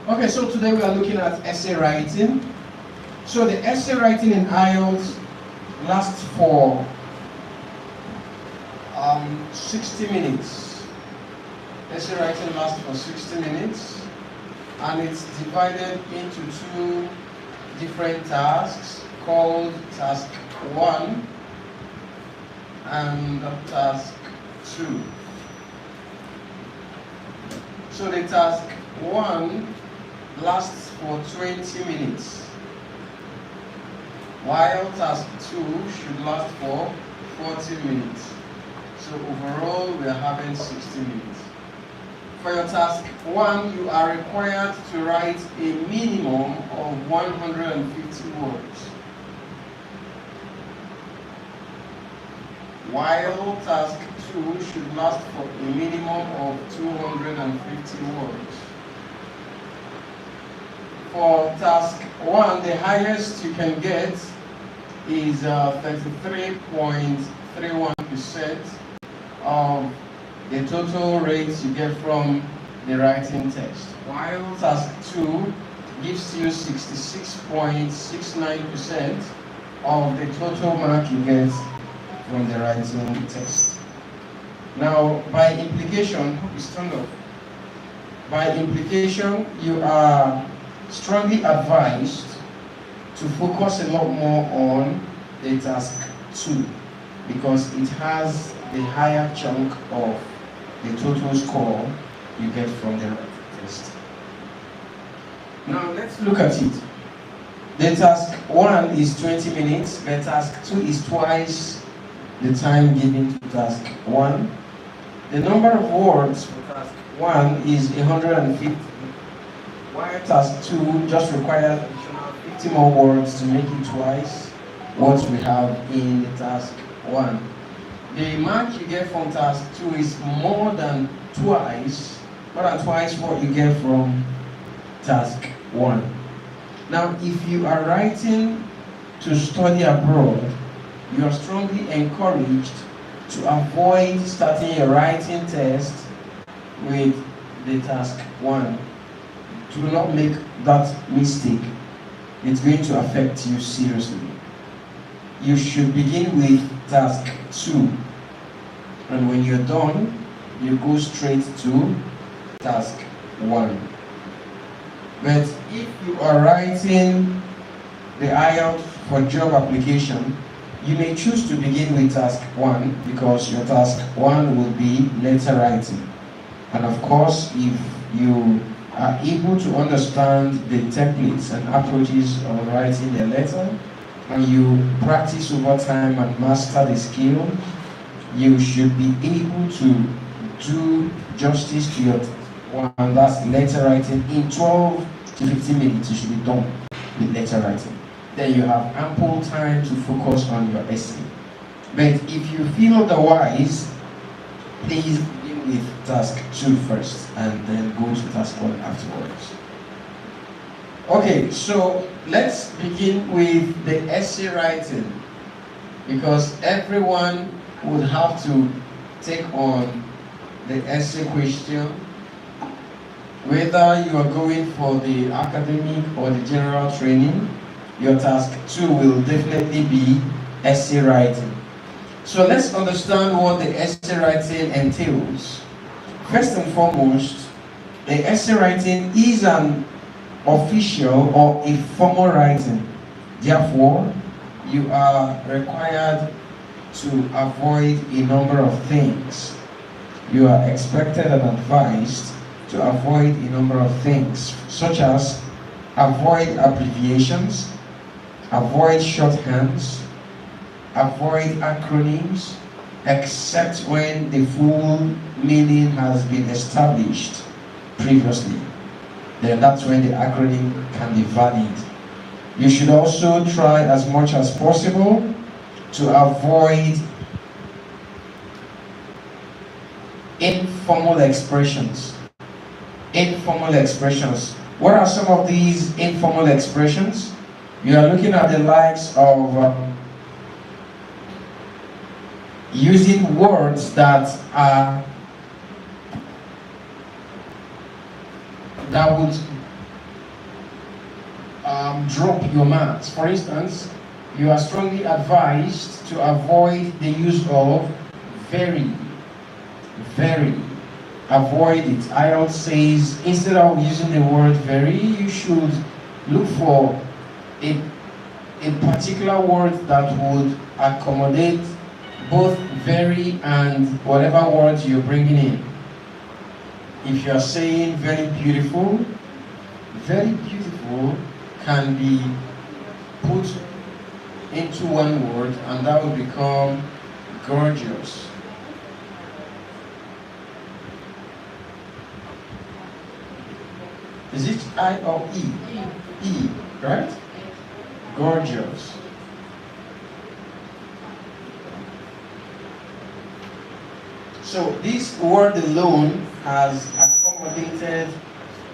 Okay, so today we are looking at essay writing. So the essay writing in IELTS lasts for 60 minutes. Essay writing lasts for 60 minutes, and it's divided into two different tasks called task 1 and task 2. So the task 1 lasts for 20 minutes, while task 2 should last for 40 minutes. So overall, we are having 60 minutes. For your task 1, you are required to write a minimum of 150 words, while task 2 should last for a minimum of 250 words. For task 1, the highest you can get is 33.31% of the total rates you get from the writing test, while task 2 gives you 66.69% of the total mark you get from the writing test. Now, by implication, it's turned off. By implication, you are strongly advised to focus a lot more on the task 2 because it has the higher chunk of the total score you get from the writing test. Now let's look at it. The task 1 is 20 minutes, the task 2 is twice the time given to task 1. The number of words for task 1 is 150, while task 2 just requires additional 50 more words to make it twice what we have in the task 1. The mark you get from task 2 is more than twice what you get from task 1. Now, if you are writing to study abroad, you are strongly encouraged to avoid starting your writing test with the task 1. Do not make that mistake. It's going to affect you seriously. You should begin with task 2. And when you're done, you go straight to task 1. But if you are writing the IELTS for job application, you may choose to begin with task 1 because your task 1 will be letter writing. And of course, if you are able to understand the templates and approaches of writing a letter, and you practice over time and master the skill, you should be able to do justice to your one, that's letter writing. In 12 to 15 minutes, you should be done with letter writing. Then you have ample time to focus on your essay. But if you feel otherwise, please begin with task 2 first and then go to task 1 afterwards. Okay, so let's begin with the essay writing because everyone would have to take on the essay question. Whether you are going for the academic or the general training, your task 2 will definitely be essay writing. So let's understand what the essay writing entails. First and foremost, the essay writing is an official or a formal writing. Therefore, you are required to avoid a number of things. You are expected and advised to avoid a number of things, such as avoid abbreviations, avoid shorthands, avoid acronyms, except when the full meaning has been established previously. Then that's when the acronym can be valid. You should also try as much as possible to avoid informal expressions. Informal expressions. What are some of these informal expressions? You are looking at the likes of using words that would drop your marks. For instance, you are strongly advised to avoid the use of very. Very. Avoid it. IELTS says instead of using the word very, you should look for a particular word that would accommodate both very and whatever words you're bringing in. If you are saying very beautiful can be put into one word and that will become gorgeous. Is it I or E? E, right? Gorgeous. So this word alone has accommodated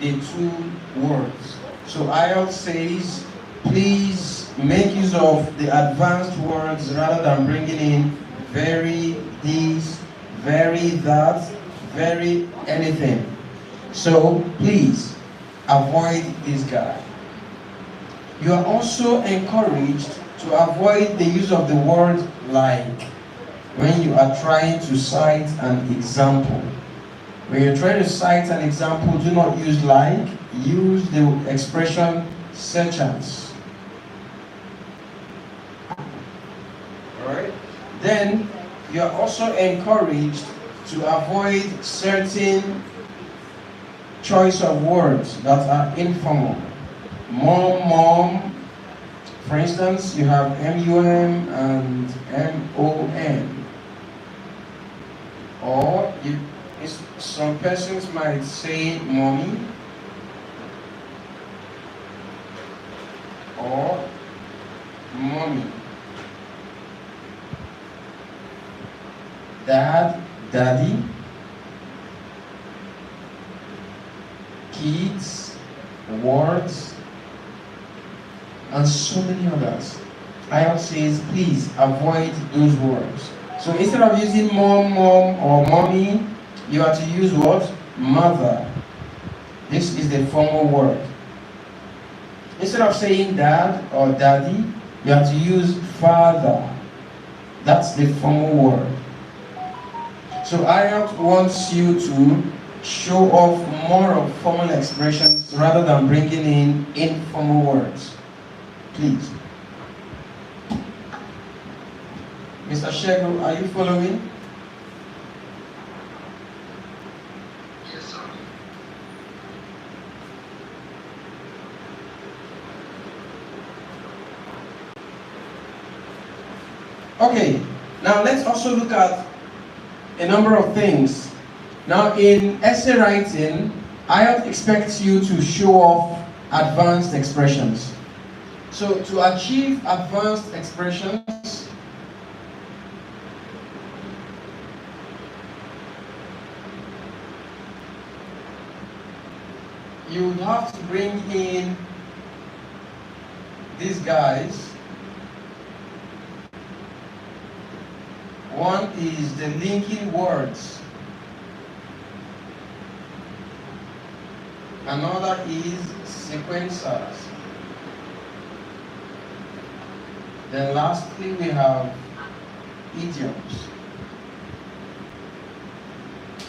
the two words. So IELTS says, please make use of the advanced words rather than bringing in very this, very that, very anything. So please avoid this guy. You are also encouraged to avoid the use of the word like when you are trying to cite an example. When you're trying to cite an example, do not use like, use the expression such as. Alright? Then you are also encouraged to avoid certain choice of words that are informal. Mom. For instance, you have M-U-M and M-O-N. Or some persons might say mommy or mommy. Dad, daddy. Kids, words, and so many others. IELTS says, please avoid those words. So instead of using mom, or mommy, you are to use what? Mother. This is the formal word. Instead of saying dad or daddy, you have to use father. That's the formal word. So IELTS wants you to show off more of formal expressions rather than bringing in informal words. Please. Mr. Shego, are you following? Yes, sir. Okay, now let's also look at a number of things. Now in essay writing, IELTS expects you to show off advanced expressions. So to achieve advanced expressions, you would have to bring in these guys. One is the linking words. Another is sequencers. Then lastly we have idioms.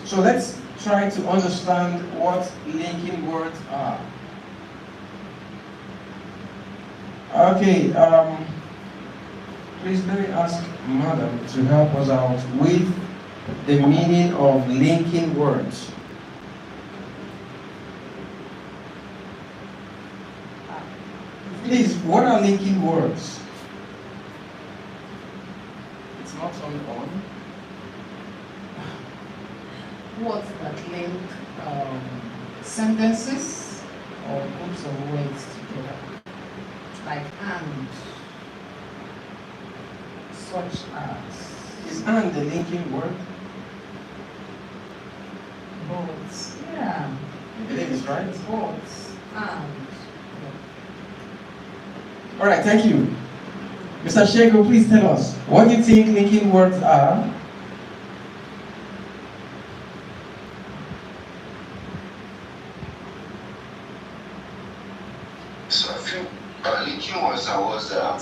So let's try to understand what linking words are. Okay, please let me ask Madam to help us out with the meaning of linking words. Please, what are linking words? It's not on. Words that link sentences or groups of words together, like and, such as. Is and the linking word? Both. Yeah. It is, right? Both and. All right, thank you. Mr. Shego, please tell us, what do you think linking words are? So I feel linking words are words that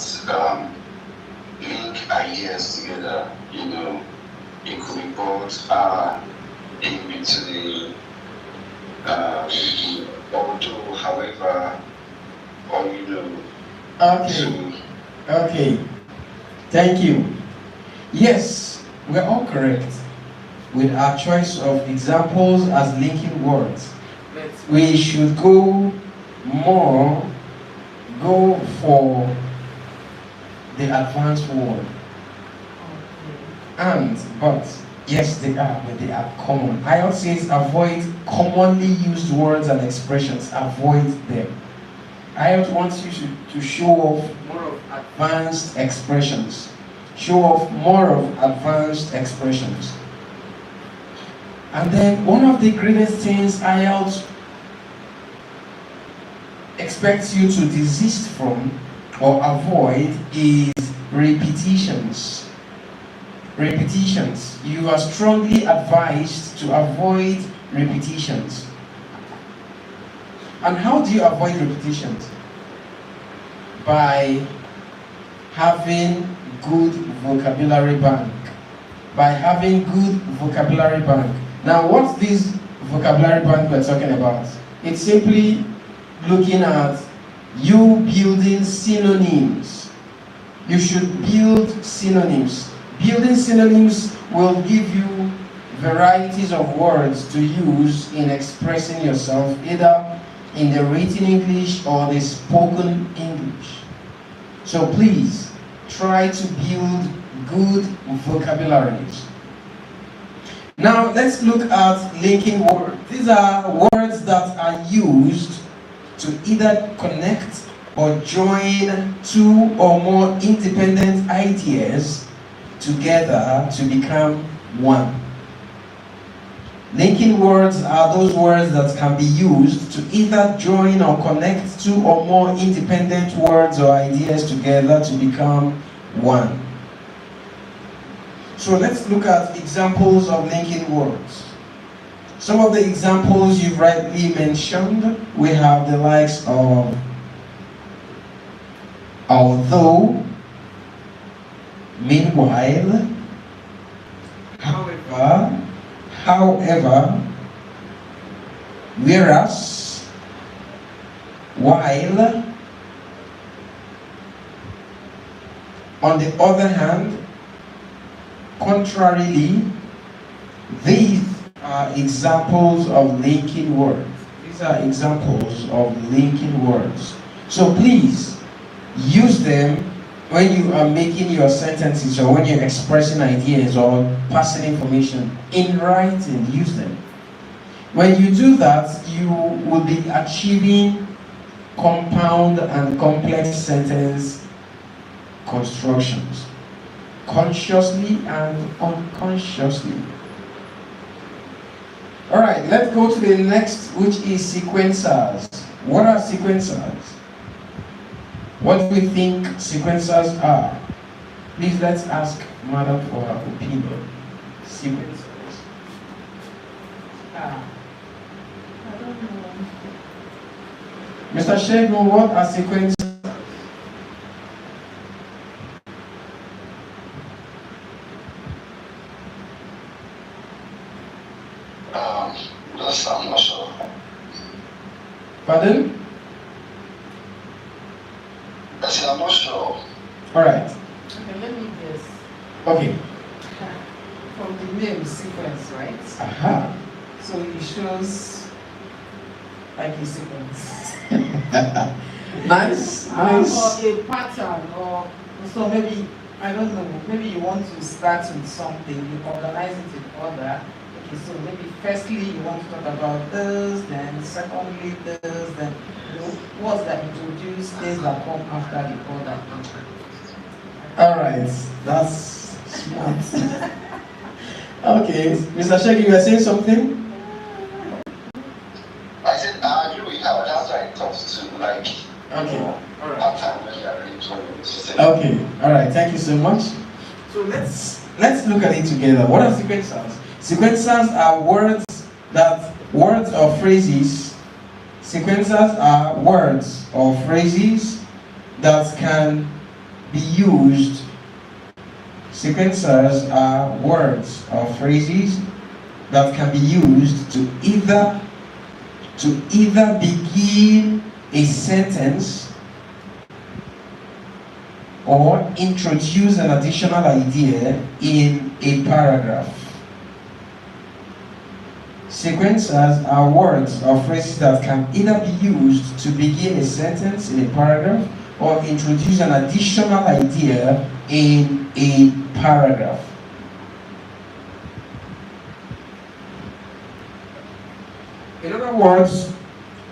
link ideas together. It could be both in between, although, however, or Okay. Okay. Thank you. Yes, we're all correct with our choice of examples as linking words. But we should go for the advanced word. But, yes, they are, but they are common. IELTS says avoid commonly used words and expressions. Avoid them. IELTS wants you to show off more of advanced expressions. Show off more of advanced expressions. And then one of the greatest things IELTS expects you to desist from or avoid is repetitions. Repetitions. You are strongly advised to avoid repetitions. And how do you avoid repetitions? By having good vocabulary bank. By having good vocabulary bank. Now, what's this vocabulary bank we're talking about? It's simply looking at you building synonyms. You should build synonyms. Building synonyms will give you varieties of words to use in expressing yourself, either in the written English or the spoken English. So please, try to build good vocabularies. Now, let's look at linking words. These are words that are used to either connect or join two or more independent ideas together to become one. Linking words are those words that can be used to either join or connect two or more independent words or ideas together to become one. So let's look at examples of linking words. Some of the examples you've rightly mentioned, we have the likes of although, meanwhile, however, whereas, while. On the other hand, contrarily. These are examples of linking words. These are examples of linking words. So please use them when you are making your sentences or when you're expressing ideas or passing information in writing. Use them. When you do that, you will be achieving compound and complex sentence constructions, consciously and unconsciously. Alright, let's go to the next, which is sequencers. What are sequencers? What do we think sequencers are? Please let's ask Madam for her opinion. Sequencers. I don't know. Mr. Shegun, what are sequencers? I'm not sure. Pardon? I said I'm not sure. Alright. Okay, let me guess. Okay. From the name sequence, right? Aha. So it shows like a sequence. Nice. Or a pattern, or so maybe, I don't know, maybe you want to start with something, you organize it in order. Okay, so maybe firstly you want to talk about this, then secondly this, then words that introduce things that come after the order. Alright, that's smart. Okay, Mr. Shaggy, you were saying something? I said I agree with her. That's why it comes to like Okay. pattern when you are ready to say. Okay, alright, thank you so much. So let's look at it together. What are sequencers? Sequencers are words or phrases Sequencers are words or phrases that can be used. Sequencers are words or phrases that can be used to either begin a sentence or introduce an additional idea in a paragraph. Sequencers are words or phrases that can either be used to begin a sentence in a paragraph or introduce an additional idea in a paragraph. In other words,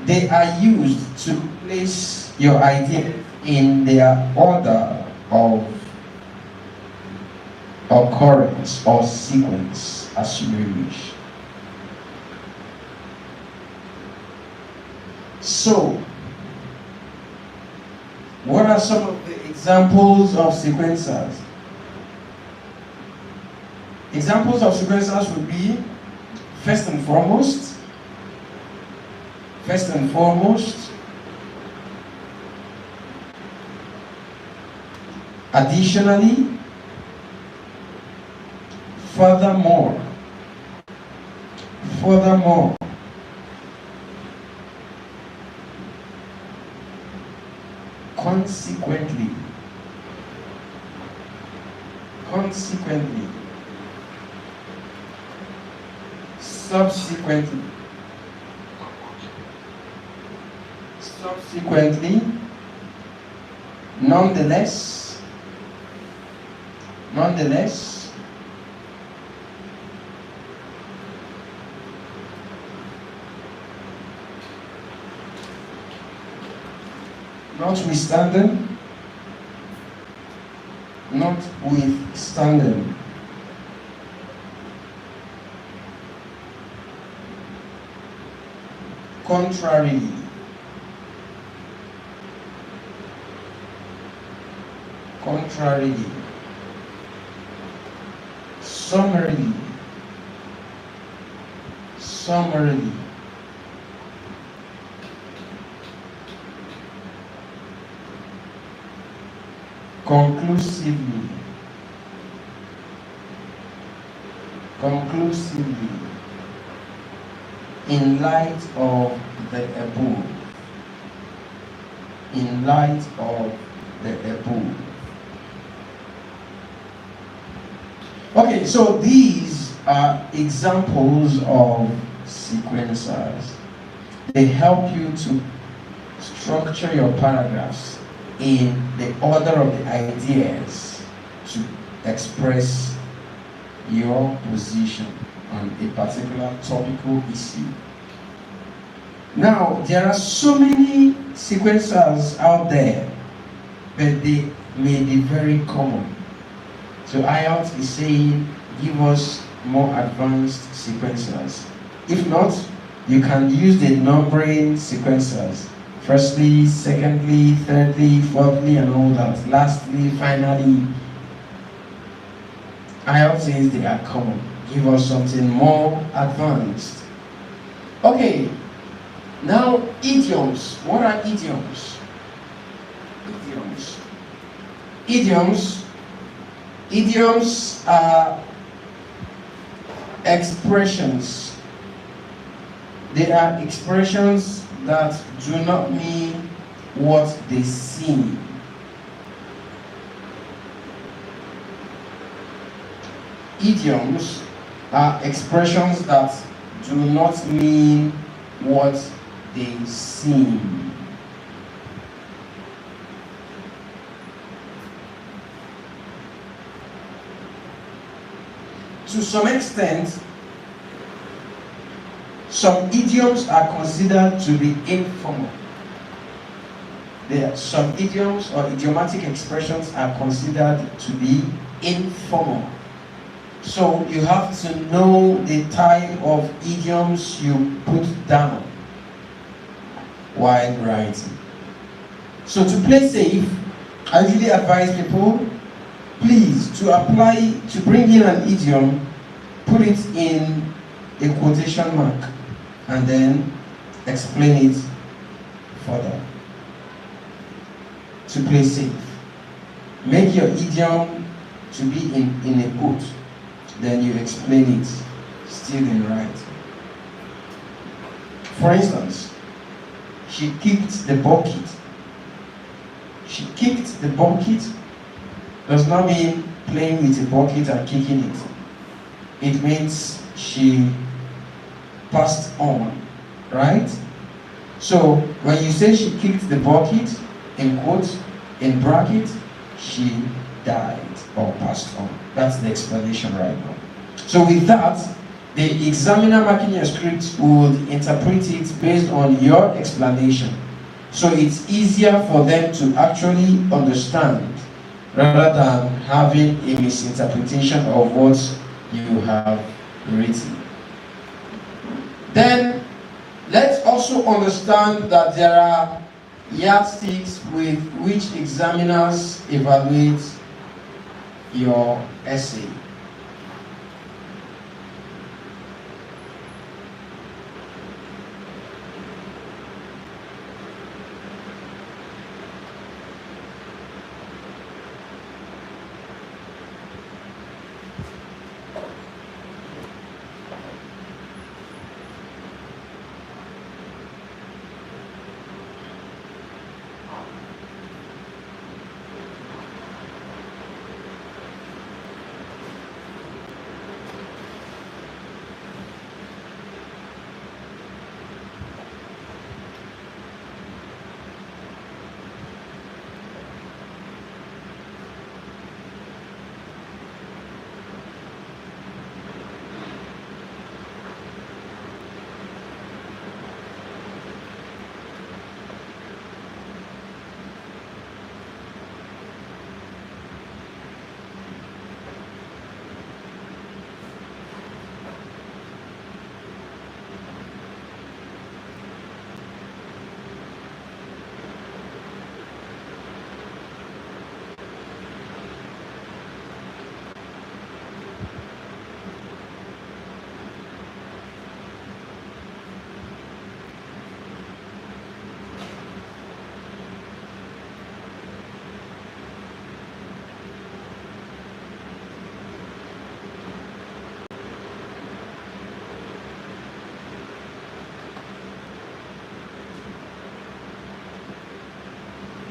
they are used to place your idea in their order of occurrence or sequence, as you may wish. So, what are some of the examples of sequencers? Examples of sequencers would be, first and foremost, additionally, furthermore, consequently, subsequently, nonetheless, notwithstanding, contrarily, summarily, conclusively, in light of the above, Okay, so these are examples of sequencers. They help you to structure your paragraphs in the order of the ideas to express your position on a particular topical issue. Now, there are so many sequencers out there, but they may be very common. So IELTS is saying, give us more advanced sequencers. If not, you can use the numbering sequencers. Firstly, secondly, thirdly, fourthly, and all that. Lastly, finally. IELTS says they are common. Give us something more advanced. Okay, now idioms. What are idioms? Idioms are expressions. They are expressions that do not mean what they seem. Idioms are expressions that do not mean what they seem. To some extent, some idioms are considered to be informal. Some idioms or idiomatic expressions are considered to be informal. So you have to know the type of idioms you put down while writing. So to play safe, I usually advise people, please, to bring in an idiom, put it in a quotation mark and then explain it further. To play safe. Make your idiom to be in a quote. Then you explain it still in right. For instance, she kicked the bucket. She kicked the bucket does not mean playing with a bucket and kicking it. It means she passed on, right? So when you say she kicked the bucket, in quotes, in bracket, she died or passed on. That's the explanation right now. So with that, the examiner marking your script would interpret it based on your explanation. So it's easier for them to actually understand rather than having a misinterpretation of what you have written. Then let's also understand that there are yardsticks with which examiners evaluate your essay.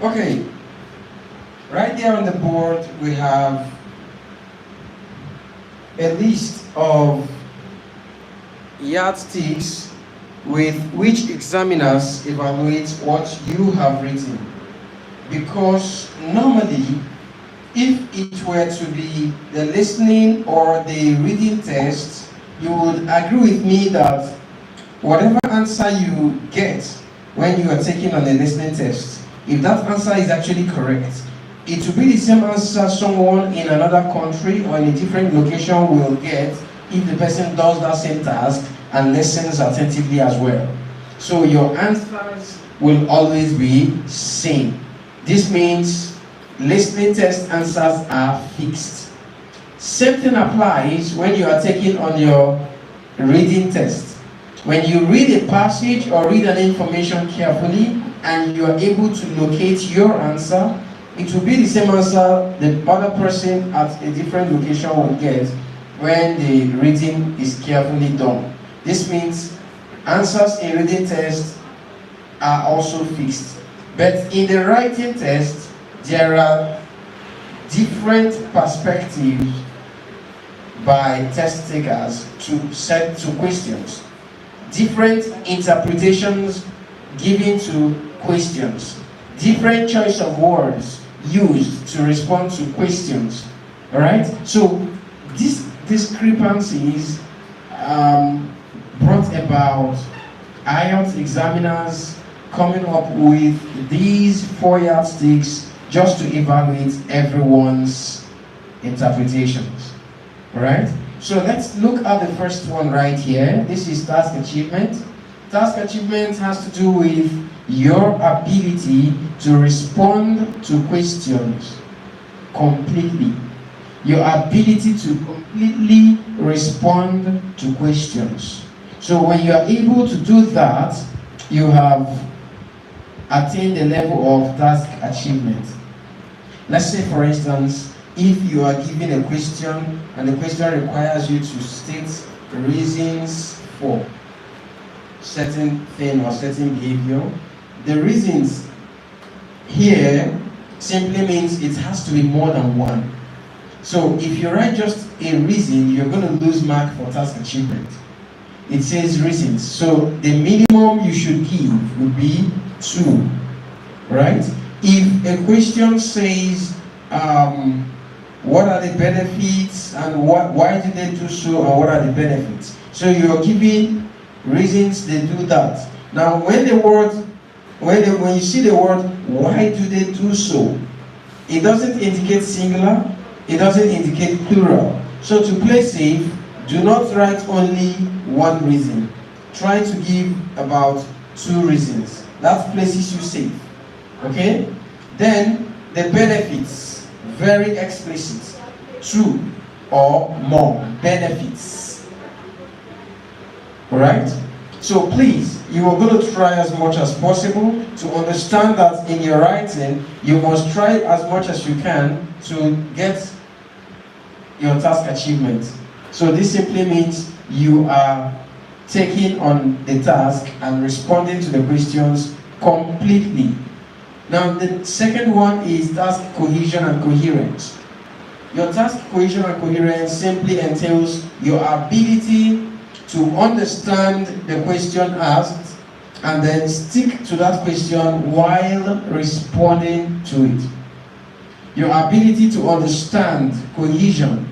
Okay, right there on the board we have a list of yardsticks with which examiners evaluate what you have written. Because normally, if it were to be the listening or the reading test, you would agree with me that whatever answer you get when you are taking on a listening test, if that answer is actually correct, it will be the same answer someone in another country or in a different location will get if the person does that same task and listens attentively as well. So your answers will always be same. This means listening test answers are fixed. Same thing applies when you are taking on your reading test. When you read a passage or read an information carefully and you are able to locate your answer, it will be the same answer the other person at a different location will get when the reading is carefully done. This means answers in reading test are also fixed. But in the writing test, there are different perspectives by test takers to set to questions. Different interpretations given to questions. Different choice of words used to respond to questions. Alright? So these discrepancies brought about IELTS examiners coming up with these 4 yardsticks just to evaluate everyone's interpretations. Alright? So let's look at the first one right here. This is task achievement. Task achievement has to do with your ability to respond to questions completely. Your ability to completely respond to questions. So when you are able to do that, you have attain the level of task achievement. Let's say, for instance, if you are given a question and the question requires you to state reasons for certain thing or certain behavior, the reasons here simply means it has to be more than one. So if you write just a reason, you're going to lose mark for task achievement. It says reasons, so the minimum you should give would be 2, right? If a question says what are the benefits and why did they do so and what are the benefits, so you're giving reasons they do that. Now when you see the word why do they do so, it doesn't indicate singular, it doesn't indicate plural. So to play safe, do not write only one reason. Try to give about 2 reasons. That places you safe. Okay? Then the benefits, very explicit. 2 or more benefits. Alright? So please, you are going to try as much as possible to understand that in your writing, you must try as much as you can to get your task achievement. So this simply means you are taking on the task and responding to the questions completely. Now the second one is task cohesion and coherence. Your task cohesion and coherence simply entails your ability to understand the question asked and then stick to that question while responding to it. Your ability to understand cohesion,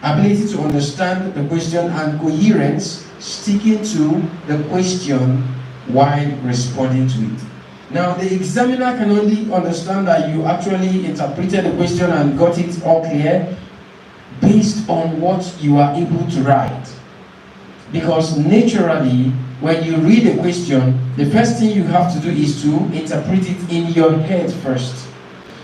ability to understand the question, and coherence, sticking to the question while responding to it. Now the examiner can only understand that you actually interpreted the question and got it all clear based on what you are able to write. Because naturally, when you read a question, the first thing you have to do is to interpret it in your head first.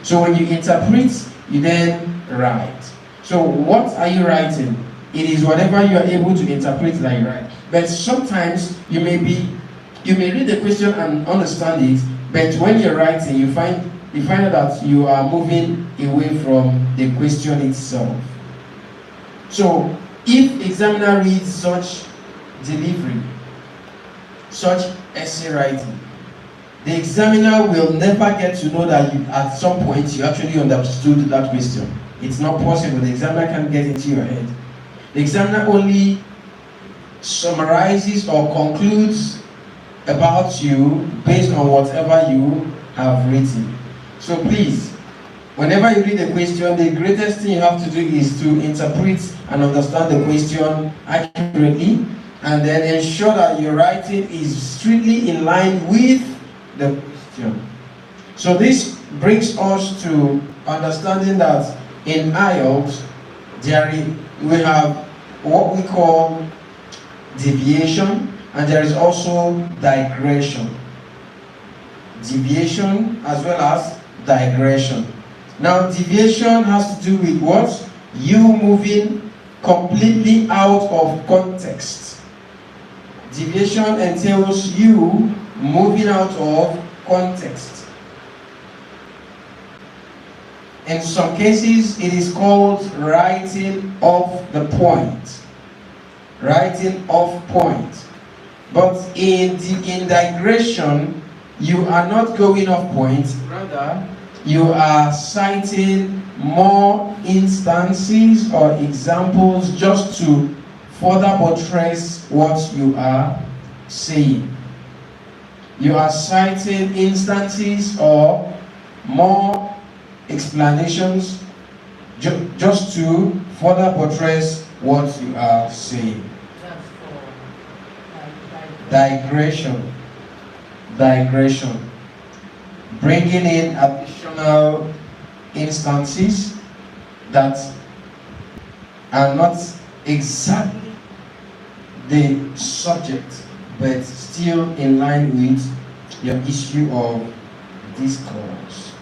So when you interpret, you then write. So what are you writing? It is whatever you are able to interpret that you write. But sometimes you may read the question and understand it, but when you're writing, you find out that you are moving away from the question itself. So if examiner reads such delivery, such essay writing, the examiner will never get to know that at some point you actually understood that question. It's not possible. The examiner can't get into your head. The examiner only summarizes or concludes about you based on whatever you have written. So please, whenever you read a question, the greatest thing you have to do is to interpret and understand the question accurately, and then ensure that your writing is strictly in line with the question. So this brings us to understanding that in IELTS, we have what we call deviation, and there is also digression. Deviation as well as digression. Now, deviation has to do with what? You moving completely out of context. Deviation entails you moving out of context. In some cases, it is called writing off the point. Writing off point. But in digression, you are not going off point, rather, you are citing more instances or examples just to further buttress what you are saying. You are citing instances or more explanations just to further buttress what you are saying. Digression. Digression. Bringing in additional instances that are not exactly the subject, but still in line with your issue of discourse.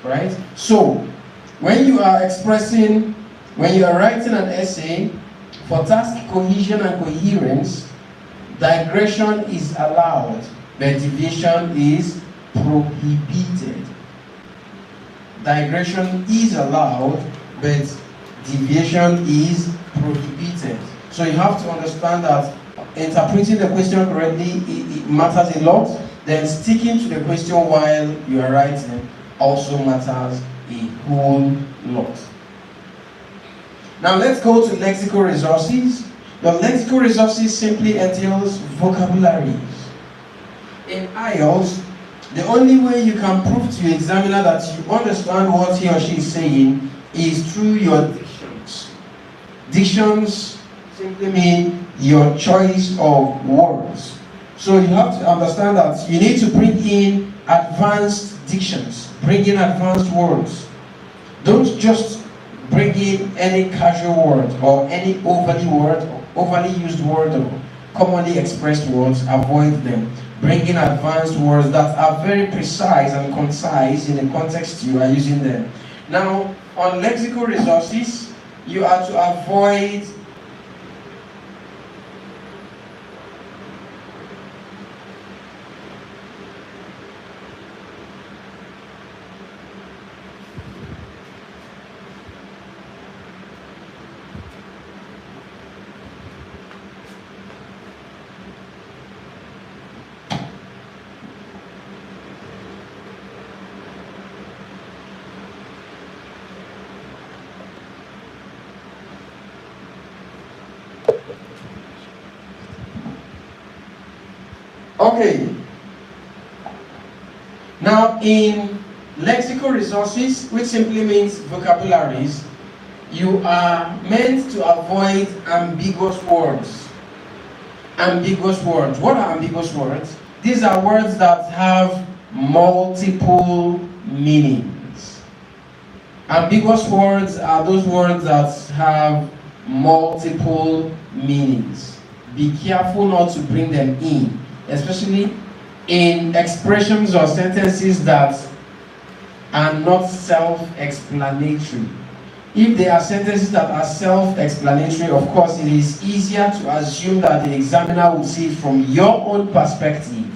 Right? So, when you are writing an essay for task cohesion and coherence, digression is allowed. but deviation is prohibited. Digression is allowed, but deviation is prohibited. So you have to understand that interpreting the question correctly, it matters a lot. Then sticking to the question while you are writing also matters a whole lot. Now let's go to lexical resources. The lexical resources simply entails vocabularies. In IELTS, the only way you can prove to your examiner that you understand what he or she is saying is through your dictions. Dictions simply mean your choice of words. So you have to understand that you need to bring in advanced dictions, bring in advanced words. Don't just bring in any casual word or any overly used word or commonly expressed words. Avoid them. Bring in advanced words that are very precise and concise in the context you are using them. Now, on lexical resources, you are to avoid Okay. Now, in lexical resources, which simply means vocabularies, you are meant to avoid ambiguous words. Ambiguous words. What are ambiguous words? These are words that have multiple meanings. Ambiguous words are those words that have multiple meanings. Be careful not to bring them in, especially in expressions or sentences that are not self-explanatory. If there are sentences that are self-explanatory, of course, it is easier to assume that the examiner will see it from your own perspective.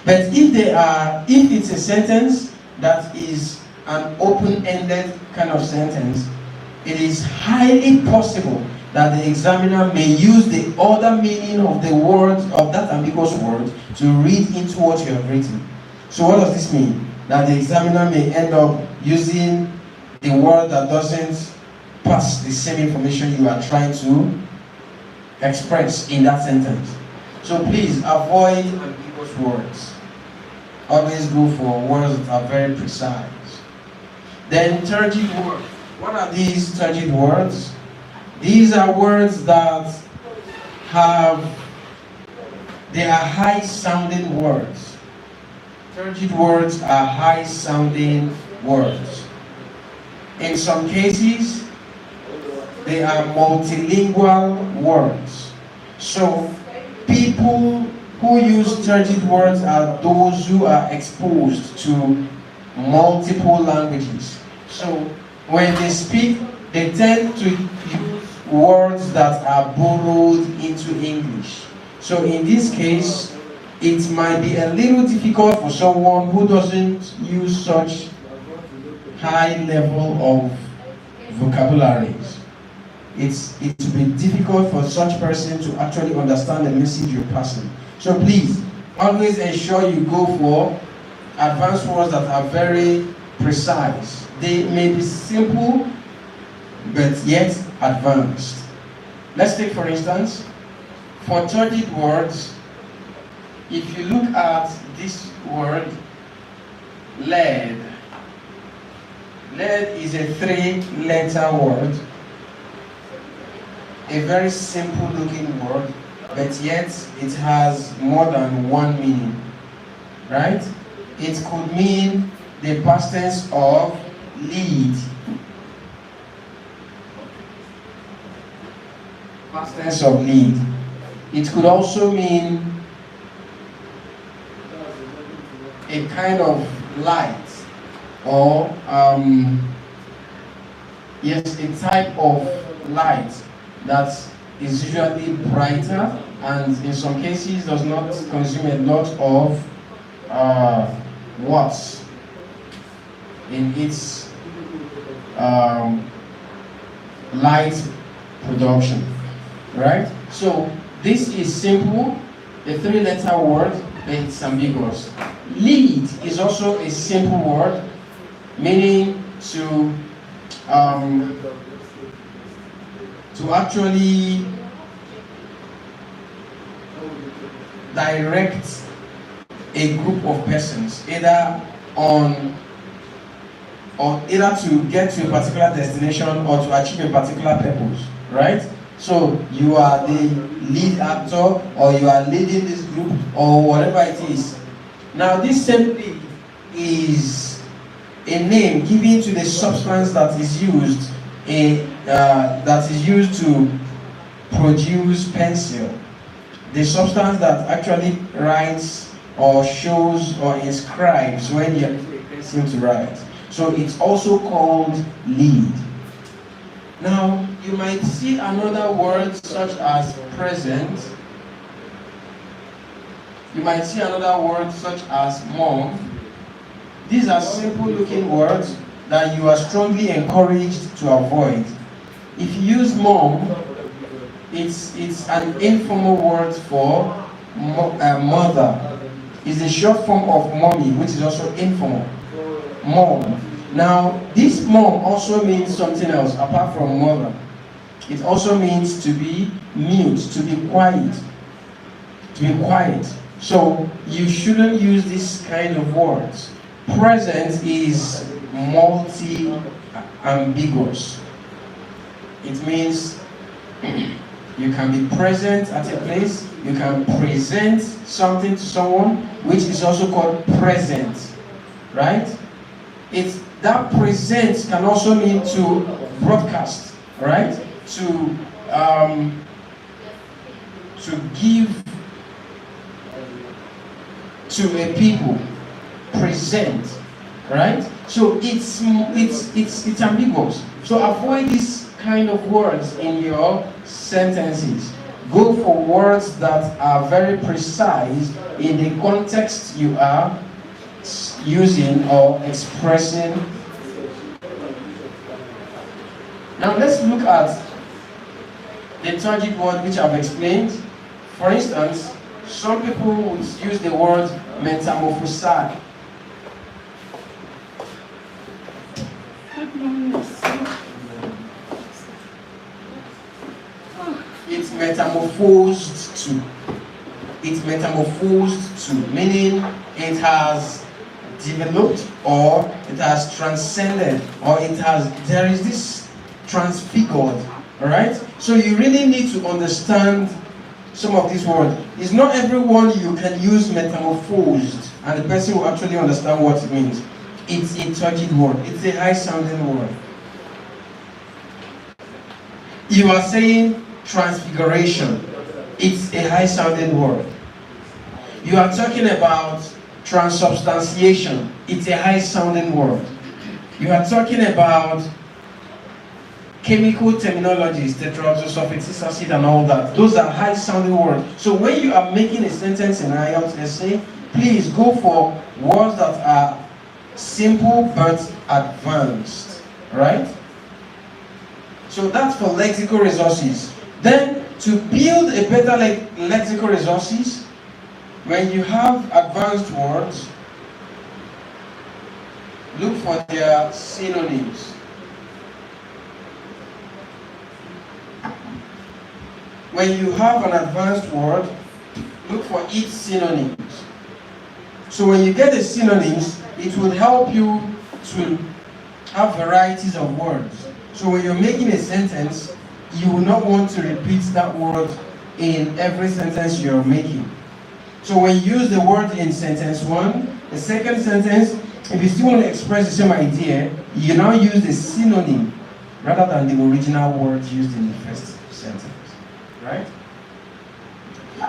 But if it's a sentence that is an open-ended kind of sentence, it is highly possible that the examiner may use the other meaning of the word, of that ambiguous word, to read into what you have written. So what does this mean? That the examiner may end up using the word that doesn't pass the same information you are trying to express in that sentence. So please avoid ambiguous words. Always go for words that are very precise. Then turgid words. What are these turgid words? These are words that they are high-sounding words. Turgid words are high-sounding words. In some cases, they are multilingual words. So, people who use turgid words are those who are exposed to multiple languages. So, when they speak, they tend to use words that are borrowed into English. So in this case, it might be a little difficult for someone who doesn't use such high level of vocabularies. It will be difficult for such person to actually understand the message you're passing. So please, always ensure you go for advanced words that are very precise. They may be simple, but yet advanced. Let's take, for instance, for turgid words, if you look at this word, lead. Lead is a 3-letter word, a very simple looking word, but yet it has more than one meaning, right? It could mean the past tense of lead. Past tense of lead. It could also mean a kind of light, or yes, a type of light that is usually brighter and in some cases does not consume a lot of watts in its light production, right? So this is simple, a 3-letter word, but it's ambiguous. Lead is also a simple word, meaning to actually direct a group of persons either to get to a particular destination or to achieve a particular purpose, right? So you are the lead actor, or you are leading this group, or whatever it is. Now this simply is a name given to the substance that is used to produce pencil. The substance that actually writes or shows or inscribes when you use a pencil to write. So it's also called lead. Now you might see another word such as present. You might see another word such as mom. These are simple looking words that you are strongly encouraged to avoid. If you use mom, it's an informal word for mother. It's a short form of mommy, which is also informal. Mom. Now, this mom also means something else apart from mother. It also means to be mute, to be quiet. To be quiet. So you shouldn't use this kind of words. Present is multi-ambiguous. It means you can be present at a place, you can present something to someone, which is also called present, right? That present can also mean to broadcast, right? To give to a people, present, right? So it's ambiguous. So avoid this kind of words in your sentences. Go for words that are very precise in the context you are using or expressing. Now let's look at the turgid word which I've explained. For instance, some people would use the word metamorphosized. It's metamorphosed to. It's metamorphosed to, meaning it has developed, or it has transcended, or there is this transfigured, alright? So you really need to understand some of these words. It's not everyone you can use metamorphosed and the person will actually understand what it means. It's a turgid word. It's a high-sounding word. You are saying transfiguration. It's a high-sounding word. You are talking about transubstantiation. It's a high-sounding word. You are talking about chemical terminologies, tetraoxosulfatic acid and all that. Those are high-sounding words. So when you are making a sentence in IELTS essay, please go for words that are simple but advanced, right? So that's for lexical resources. Then to build a better lexical resources, when you have advanced words, look for their synonyms. When you have an advanced word, look for its synonyms. So when you get the synonyms, it will help you to have varieties of words. So when you're making a sentence, you will not want to repeat that word in every sentence you're making. So when you use the word in sentence 1, the second sentence, if you still want to express the same idea, you now use the synonym rather than the original word used in the first sentence. Right?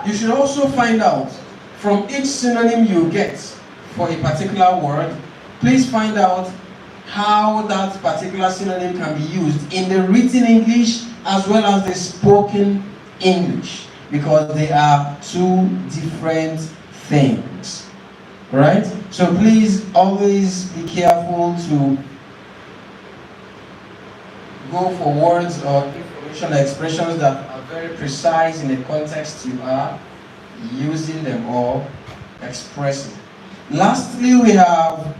You should also find out from each synonym you get for a particular word, please find out how that particular synonym can be used in the written English as well as the spoken English. because they are two different things. Right? So please always be careful to go for words or information or expressions that are very precise in the context you are using them or expressing. Lastly, we have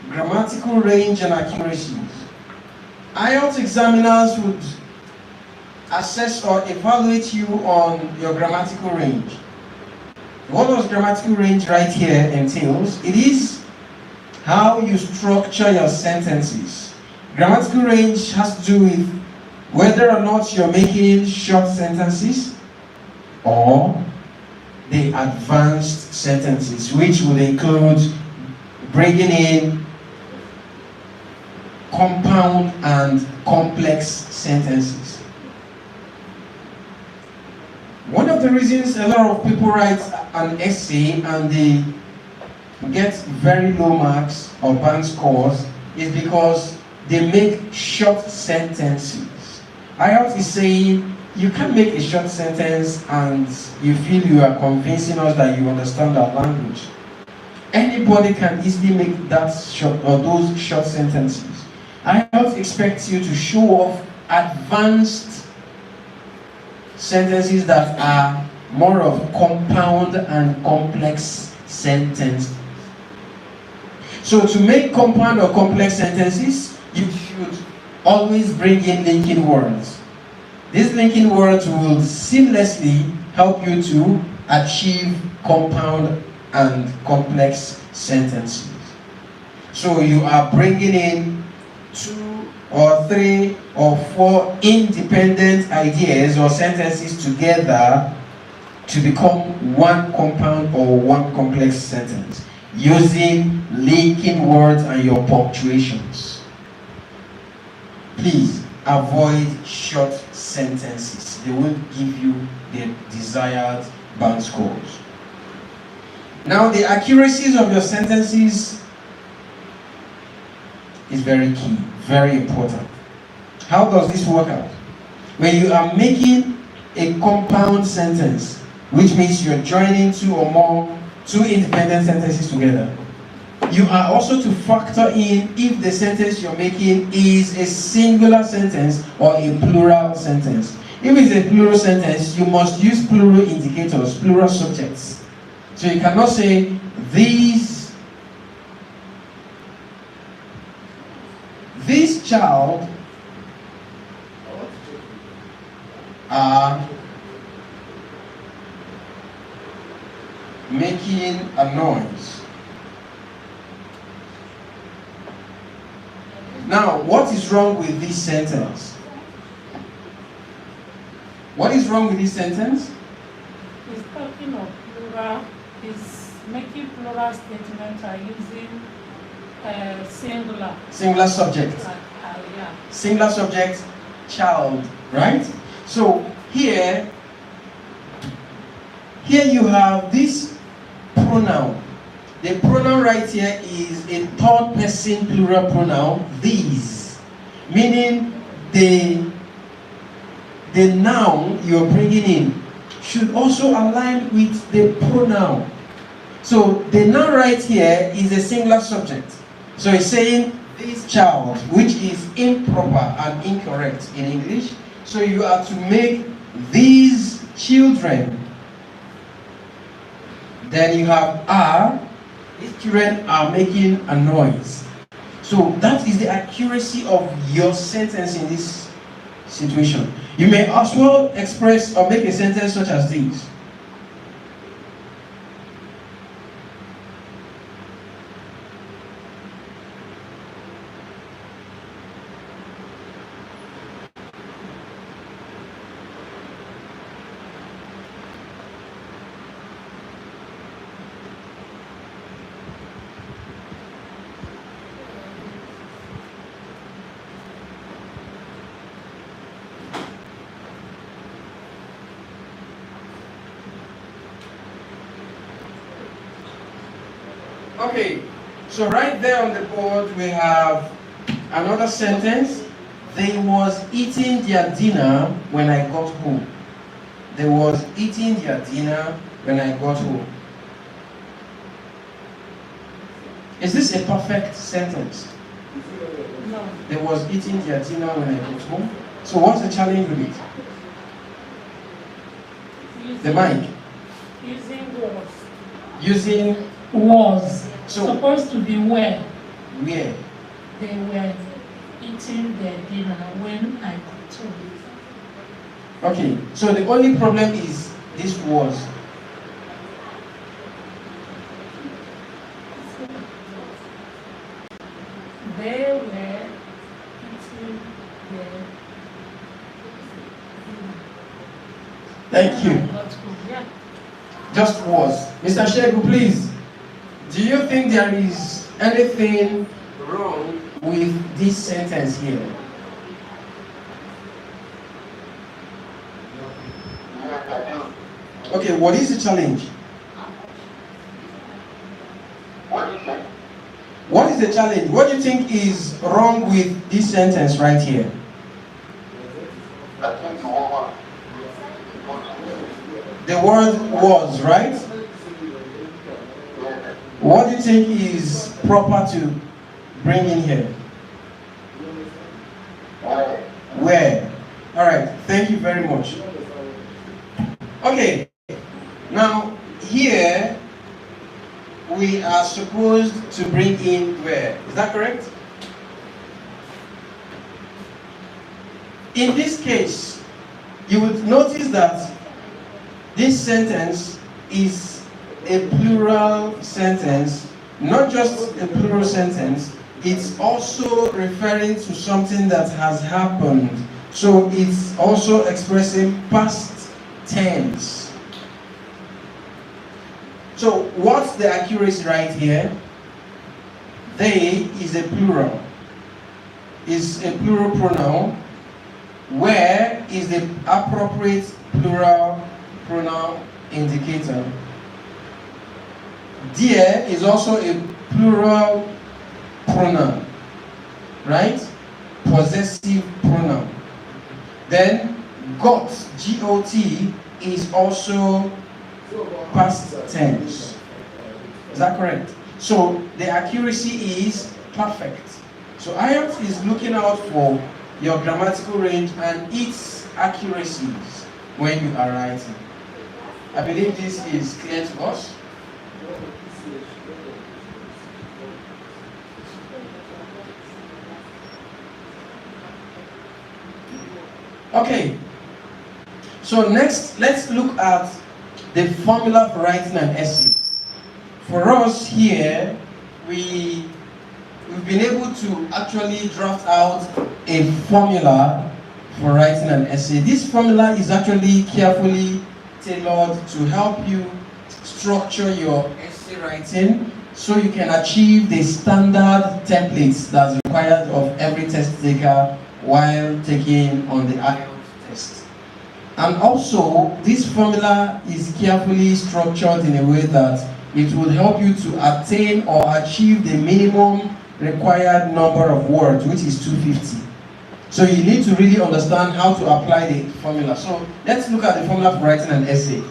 grammatical range and accuracies. IELTS examiners would assess or evaluate you on your grammatical range. What does grammatical range right here entails? It is how you structure your sentences. Grammatical range has to do with whether or not you're making short sentences or the advanced sentences, which would include bringing in compound and complex sentences. One of the reasons a lot of people write an essay and they get very low marks or band scores is because they make short sentences. IELTS is saying you can't make a short sentence and you feel you are convincing us that you understand our language. Anybody can easily make that short or those short sentences. IELTS expects you to show off advanced sentences that are more of compound and complex sentences. So to make compound or complex sentences, you should always bring in linking words. These linking words will seamlessly help you to achieve compound and complex sentences. So you are bringing in 2 or 3 or 4 independent ideas or sentences together to become one compound or one complex sentence using linking words and your punctuations. Please avoid short sentences. They won't give you the desired band scores. Now, the accuracies of your sentences is very key, very important. How does this work out? When you are making a compound sentence, which means you're joining 2 or more, 2 independent sentences together, you are also to factor in if the sentence you're making is a singular sentence or a plural sentence. If it's a plural sentence, you must use plural indicators, plural subjects. So you cannot say this child are making a noise. Now, what is wrong with this sentence? What is wrong with this sentence? He's talking of plural. He's making plural statements are using singular. Singular subject. Yeah. Singular subject, child, right? So here you have this pronoun. The pronoun right here is a third person plural pronoun, these, meaning the noun you're bringing in should also align with the pronoun. So the noun right here is a singular subject. So it's saying this child, which is improper and incorrect in English. So you are to make these children. Then you have are. These children are making a noise. So that is the accuracy of your sentence in this situation. You may as well express or make a sentence such as this. Okay, so right there on the board we have another sentence. They was eating their dinner when I got home. they was eating their dinner when I got home. Is this a perfect sentence? No. They was eating their dinner when I got home. So what's the challenge with it? The mic. Using was. Using Was. So- Supposed to be where where? they were eating their dinner when I got home. Okay, so the only problem is this was. They were eating their Thank you. dinner. Got home. Yeah. Just was. Mr. Shegu, please. Do you think there is anything wrong with this sentence here? Yes, I do. Okay, what is the challenge? What do you say? What is the challenge? What do you think is wrong with this sentence right here? I think the woman. The word was, right? Yes. What do you think is proper to bring in here? Where? Where? Alright, thank you very much. Okay, now here we are supposed to bring in where. Is that correct? In this case, you would notice that this sentence is a plural sentence, not just a plural sentence, it's also referring to something that has happened. So it's also expressing past tense. So what's the accuracy right here? They is a plural. Is a plural pronoun. Where is the appropriate plural pronoun indicator? Dear is also a plural pronoun, right? Possessive pronoun. Then got, G-O-T, is also past tense. Is that correct? So the accuracy is perfect. So IELTS is looking out for your grammatical range and its accuracies when you are writing. I believe this is clear to us. Okay, so next let's look at the formula for writing an essay. For us here, we've been able to actually draft out a formula for writing an essay. This formula is actually carefully tailored to help you structure your essay writing so you can achieve the standard templates that's required of every test taker while taking on the IELTS test. And also, this formula is carefully structured in a way that it will help you to attain or achieve the minimum required number of words, which is 250. So you need to really understand how to apply the formula. So let's look at the formula for writing an essay.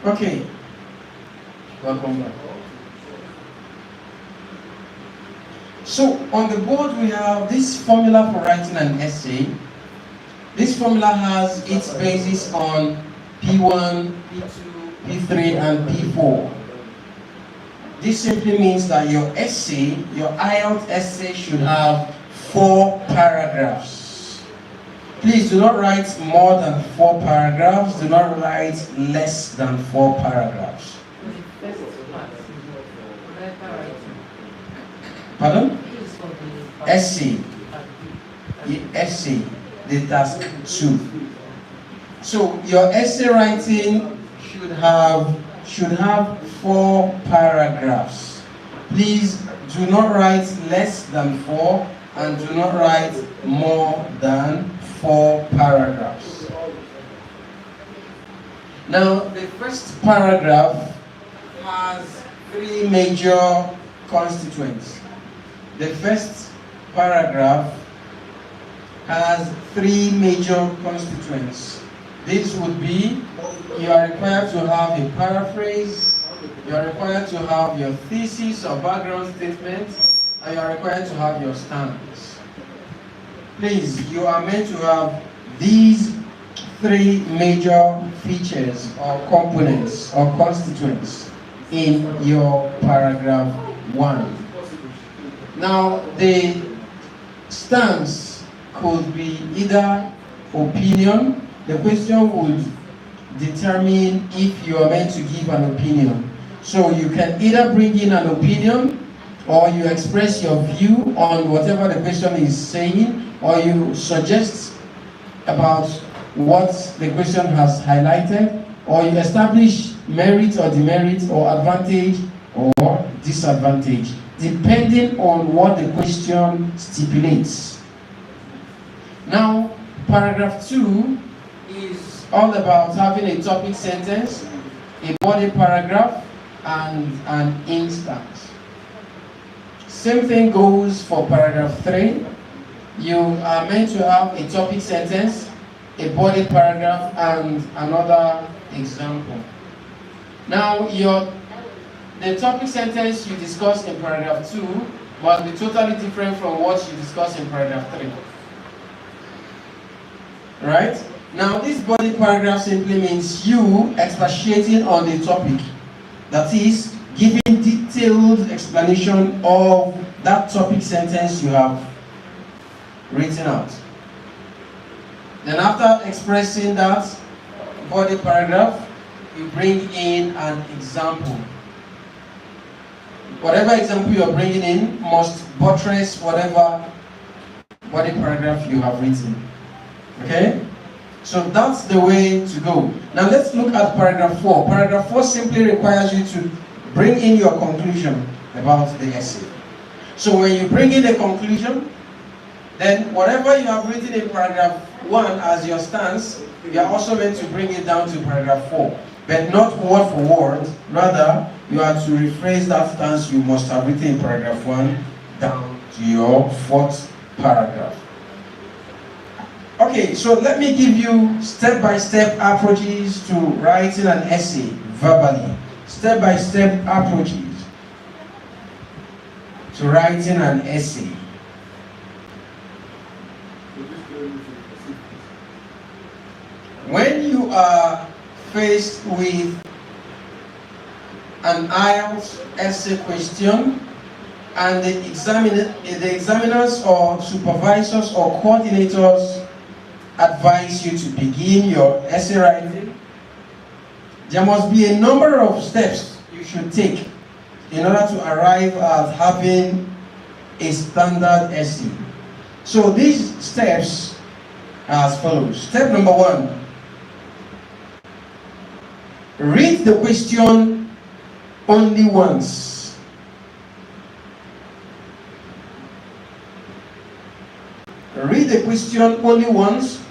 Okay, welcome back. So on the board we have this formula for writing an essay. This formula has its basis on P1, P2, P3 and P4. This simply means that your essay, your IELTS essay should have 4 paragraphs. Please do not write more than 4 paragraphs. Do not write less than 4 paragraphs. Pardon? Essay. The essay, the task 2. So your essay writing should have 4 paragraphs. Please do not write less than 4 and do not write more than 4 paragraphs. Now, the first paragraph has 3 major constituents. The first paragraph has 3 major constituents. This would be, you are required to have a paraphrase, you are required to have your thesis or background statement, and you are required to have your stance. Please, you are meant to have these 3 major features or components or constituents in your paragraph 1. Now, the stance could be either opinion. The question would determine if you are meant to give an opinion. So you can either bring in an opinion, or you express your view on whatever the question is saying, or you suggest about what the question has highlighted, or you establish merit or demerit or advantage or disadvantage, depending on what the question stipulates. Now, paragraph 2 is all about having a topic sentence, a body paragraph, and an instance. Same thing goes for paragraph 3. You are meant to have a topic sentence, a body paragraph, and another example. Now, the topic sentence you discuss in paragraph 2 must be totally different from what you discuss in paragraph 3. Right? Now, this body paragraph simply means you expatiating on the topic. That is, giving detailed explanation of that topic sentence you have written out. Then after expressing that body paragraph, you bring in an example. Whatever example you're bringing in must buttress whatever body paragraph you have written. Okay? So that's the way to go. Now let's look at paragraph 4. Paragraph 4 simply requires you to bring in your conclusion about the essay. So when you bring in a conclusion, then whatever you have written in paragraph 1 as your stance, you are also meant to bring it down to paragraph 4. But not word for word, rather you are to rephrase that stance you must have written in paragraph 1 down to your 4th paragraph. Okay, so let me give you step-by-step approaches to writing an essay verbally. Step-by-step approaches to writing an essay. When you are faced with an IELTS essay question and the examiners or supervisors or coordinators advise you to begin your essay writing, there must be a number of steps you should take in order to arrive at having a standard essay. So these steps are as follows. Step number 1. Read the question only once. Read the question only once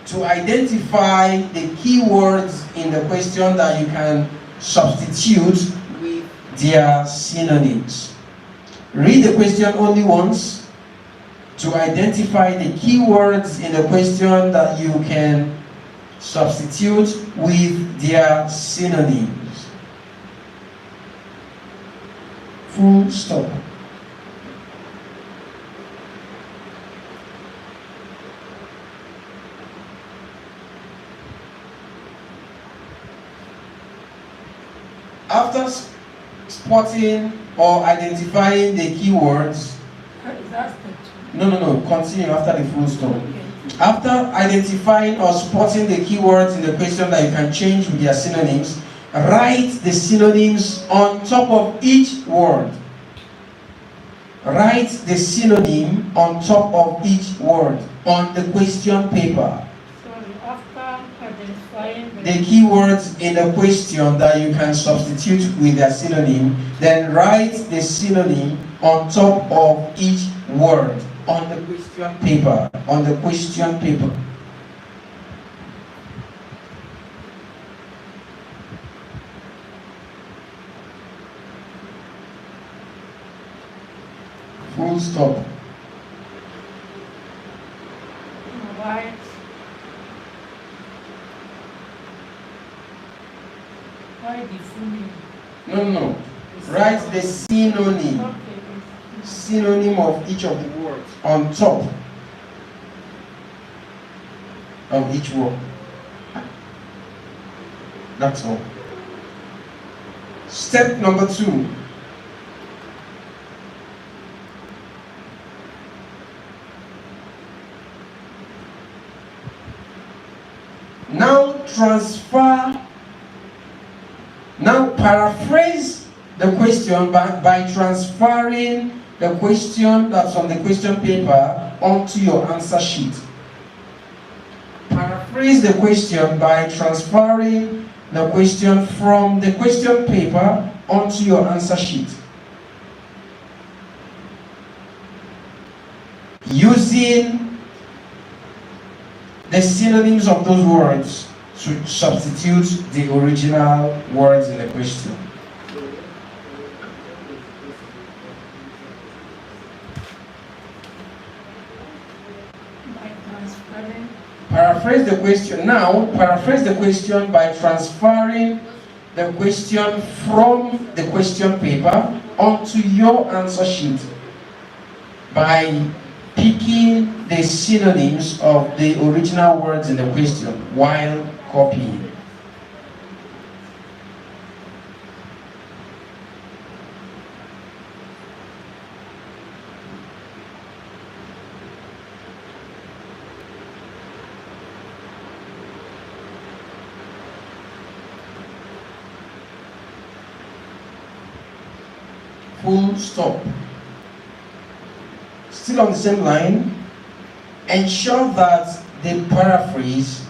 to identify the keywords in the question that you can substitute with their synonyms. Read the question only once to identify the keywords in the question that you can substitute with their synonyms. Full stop. After spotting or identifying the keywords, no, continue after the full stop. After identifying or spotting the keywords in the question that you can change with their synonyms, write the synonyms on top of each word. Write the synonym on top of each word on the question paper. Sorry, after Identifying the keywords in the question that you can substitute with their synonym, then write the synonym on top of each word on the question paper. On the question paper. Full stop. White. Why the full name? No. Write the synonym. Okay. Synonym of each of the words on top of each word. That's all. Step number 2. Now paraphrase the question by transferring the question that's on the question paper onto your answer sheet. Paraphrase the question by transferring the question from the question paper onto your answer sheet. Using the synonyms of those words to substitute the original words in the question. Paraphrase the question. Now, paraphrase the question by transferring the question from the question paper onto your answer sheet by picking the synonyms of the original words in the question while copying. Full stop. Still on the same line, ensure that the paraphrase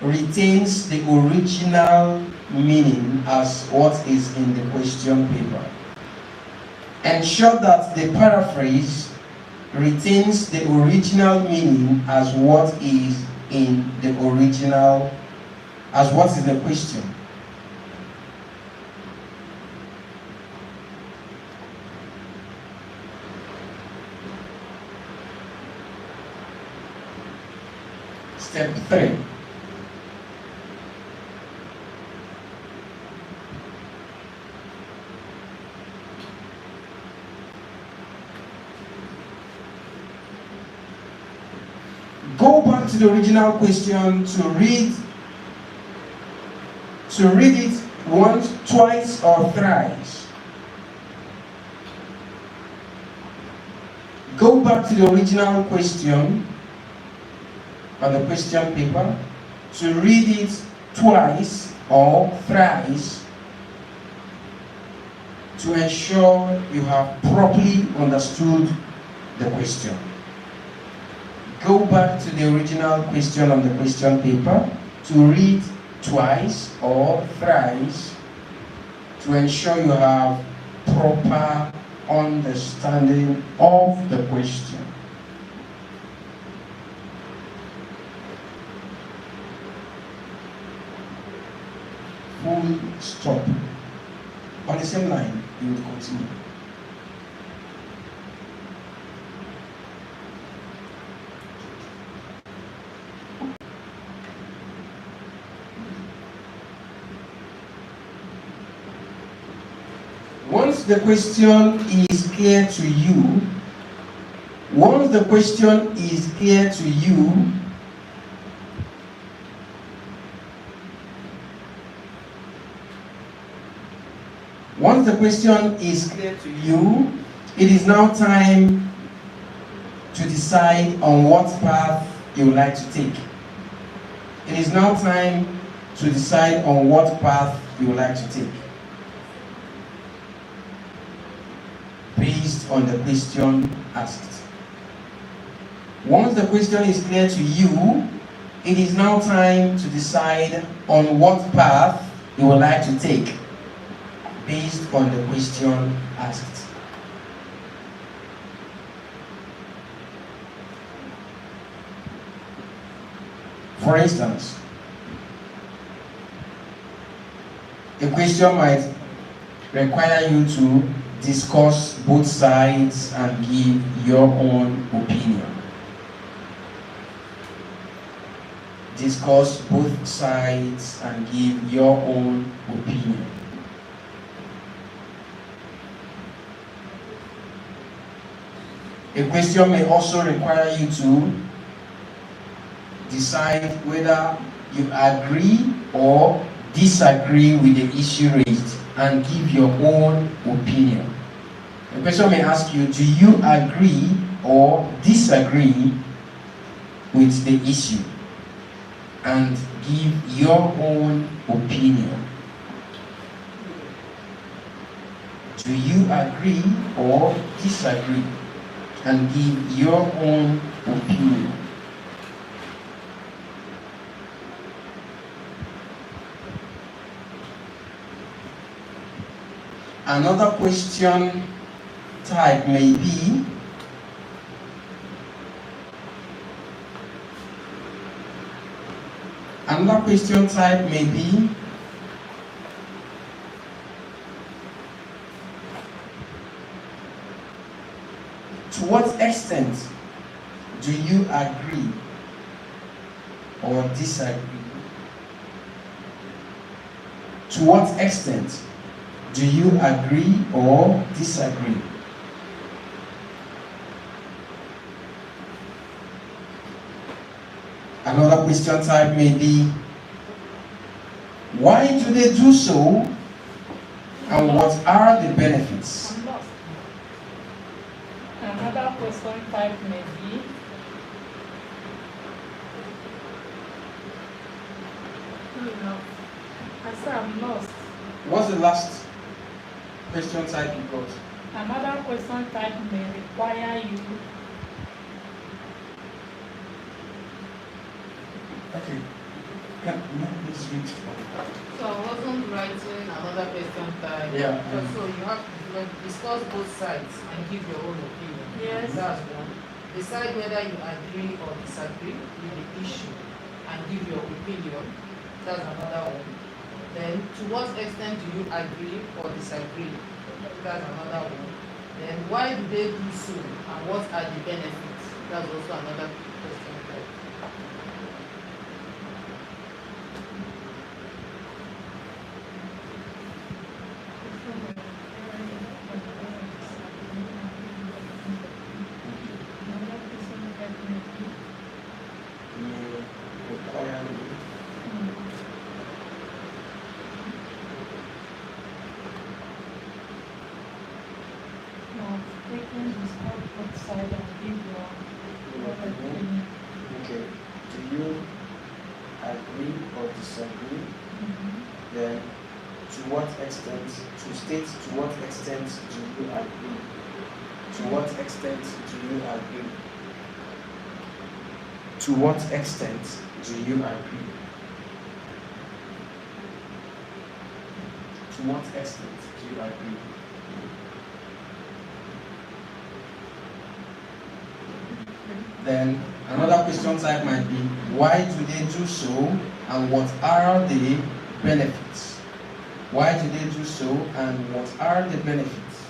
retains the original meaning as what is in the question paper. Ensure that the paraphrase retains the original meaning as what is in the original, as what is the question. Step 3. Go back to the original question to read it once, twice, or thrice. Go back to the original question on the question paper to read it twice or thrice to ensure you have properly understood the question. Go back to the original question on the question paper to read twice or thrice to ensure you have proper understanding of the question. Full stop. On the same line, you will continue. Once the question is clear to you, once the question is clear to you, once the question is clear to you, it is now time to decide on what path you would like to take. It is now time to decide on what path you would like to take, based on the question asked. Once the question is clear to you, it is now time to decide on what path you would like to take based on the question asked. For instance, a question might require you to discuss both sides and give your own opinion. Discuss both sides and give your own opinion. A question may also require you to decide whether you agree or disagree with the issue raised and give your own opinion. The question may ask you, do you agree or disagree with the issue? And give your own opinion. Do you agree or disagree? And give your own opinion. Another question type may be to what extent do you agree or disagree? To what extent do you agree or disagree? Another question type may be, why do they do so and what are the benefits? I'm lost. Another question type may be, I said I'm lost. What's the last question type you got? Another question type may require you. Okay. Let's read. So I wasn't writing another question type. Yeah. So you have to discuss both sides and give your own opinion. Yes. That's one. Decide whether you agree or disagree with the issue and give your opinion. That's another one. Then to what extent do you agree or disagree? That's another one. Then why do they do so and what are the benefits? That's also another question type. Okay. Do you agree or disagree? Then to what extent, to state to what extent do you agree? To what extent do you agree? To what extent do you agree? To what extent do you agree? Then another question type might be, why do they do so and what are the benefits? Why do they do so and what are the benefits?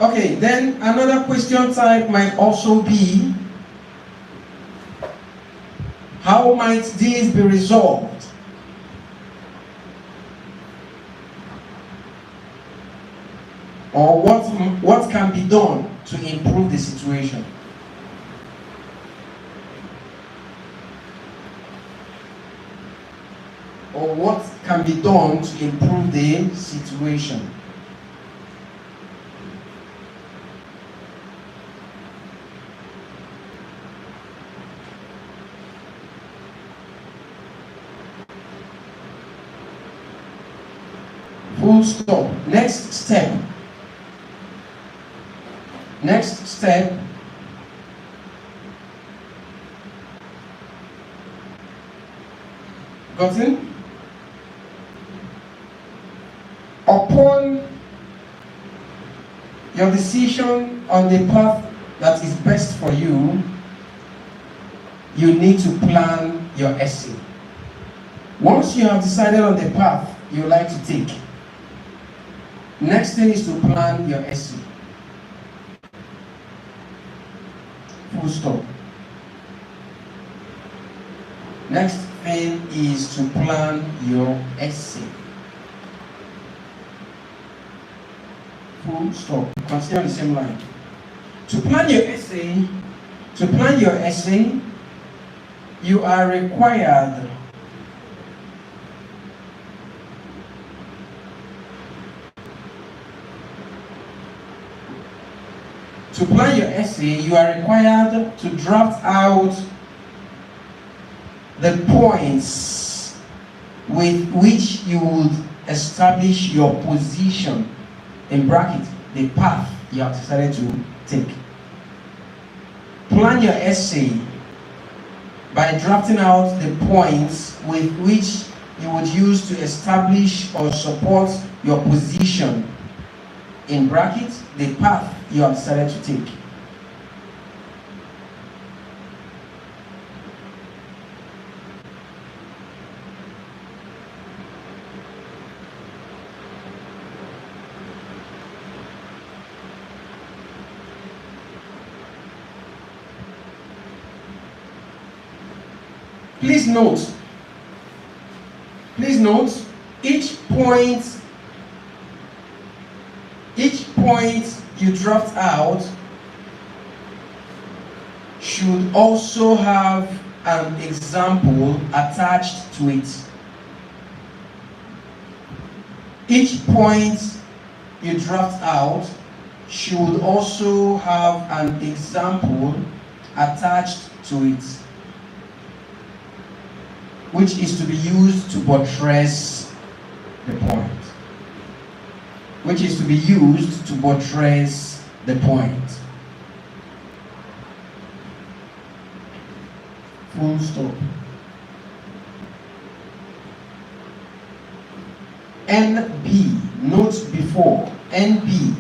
Okay, then another question type might also be, how might this be resolved? Or what can be done to improve the situation? Or what can be done to improve the situation? stop. Next step. Next step. Gotten? Upon your decision on the path that is best for you, you need to plan your essay. Once you have decided on the path you like to take, next thing is to plan your essay. Full stop. Next thing is to plan your essay. Full stop. Continue on the same line. To plan your essay, you are required to draft out the points with which you would establish your position, in bracket, the path you have decided to take. Plan your essay by drafting out the points with which you would use to establish or support your position, in bracket, the path you have decided to take. Please note, each point you draft out should also have an example attached to it. Each point you draft out should also have an example attached to it, which is to be used to buttress the point. Full stop. NB, note before, NB.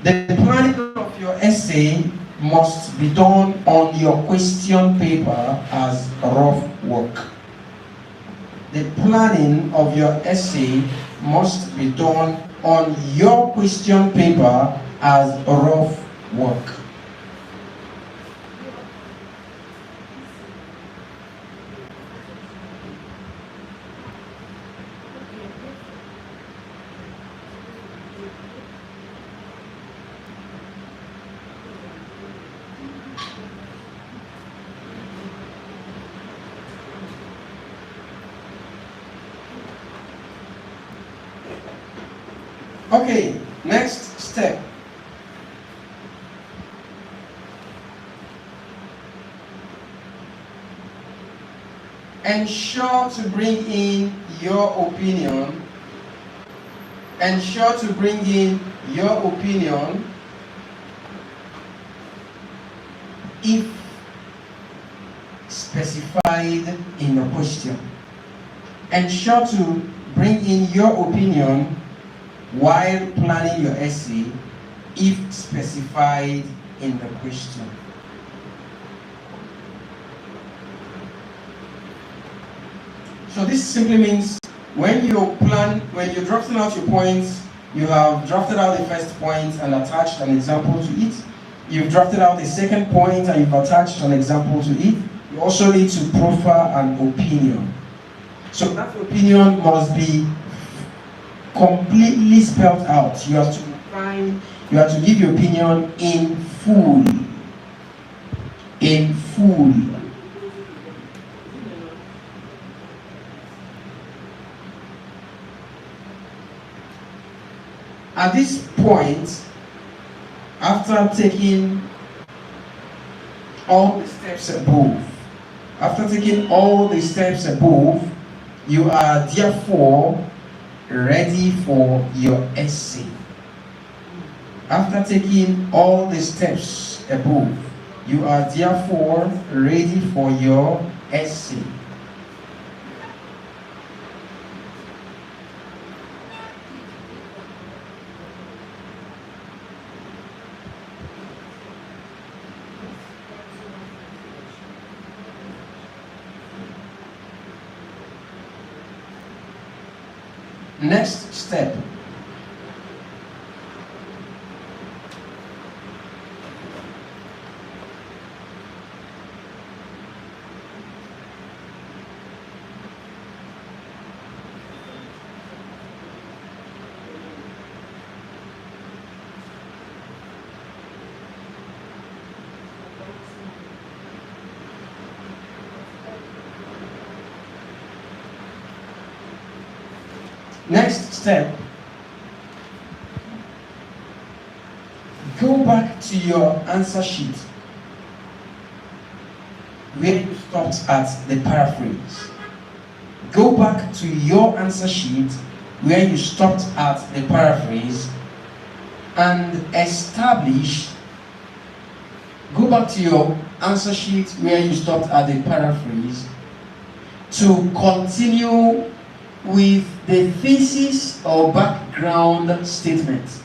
The planning of your essay must be done on your question paper as rough work. The planning of your essay must be done on your question paper as rough work. Okay, next step. Ensure to bring in your opinion. If specified in the question. Ensure to bring in your opinion while planning your essay if specified in the question. So this simply means when you're drafting out your points, you have drafted out the first point and attached an example to it. You've drafted out the second point and you've attached an example to it. You also need to proffer an opinion. So that opinion must be completely spelled out. You have to give your opinion in full. At this point, after taking all the steps above, you are therefore ready for your essay. After taking all the steps above, you are therefore ready for your essay. Next step. Next step, go back to your answer sheet where you stopped at the paraphrase. Go back to your answer sheet where you stopped at the paraphrase and go back to your answer sheet where you stopped at the paraphrase to continue with the thesis or background statement.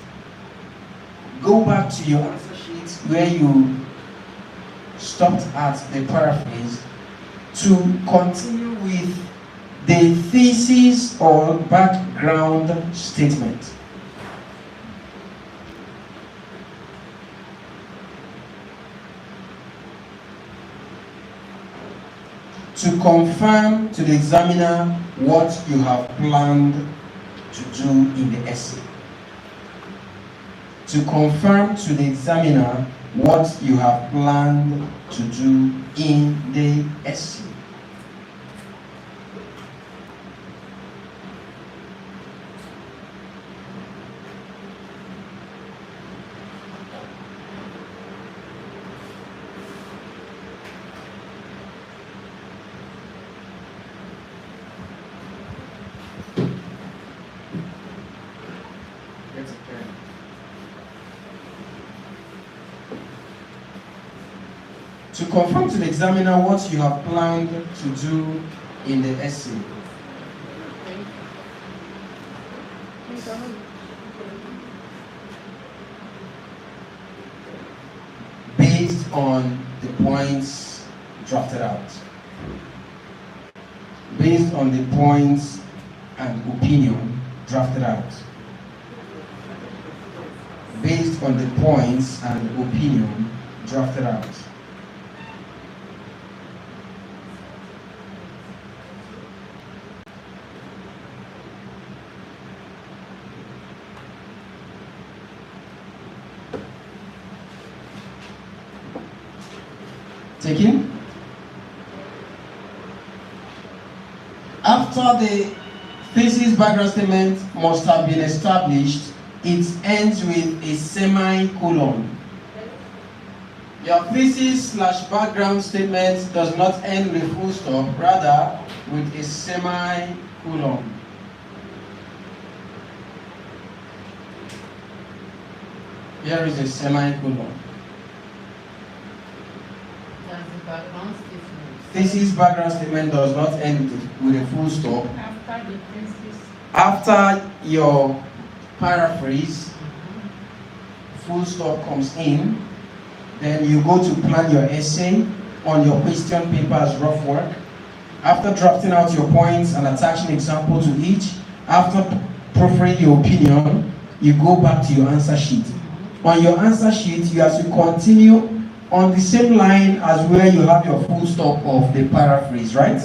Go back to your answer sheet where you stopped at the paraphrase to continue with the thesis or background statement. To confirm to the examiner what you have planned to do in the essay. To confirm to the examiner what you have planned to do in the essay. To confirm to the examiner what you have planned to do in the essay. Based on the points drafted out. Based on the points and opinion drafted out. Based on the points and opinion drafted out. Taken. After the thesis background statement must have been established, it ends with a semicolon. Your thesis/background statement does not end with a full stop, rather with a semicolon. Here is a semicolon. Thesis background statement does not end with a full stop. After the thesis. After your paraphrase, full stop comes in. Then you go to plan your essay on your question paper as rough work. After drafting out your points and attaching example to each, after proofreading your opinion, you go back to your answer sheet. On your answer sheet, you have to continue on the same line as where you have your full stop of the paraphrase, right?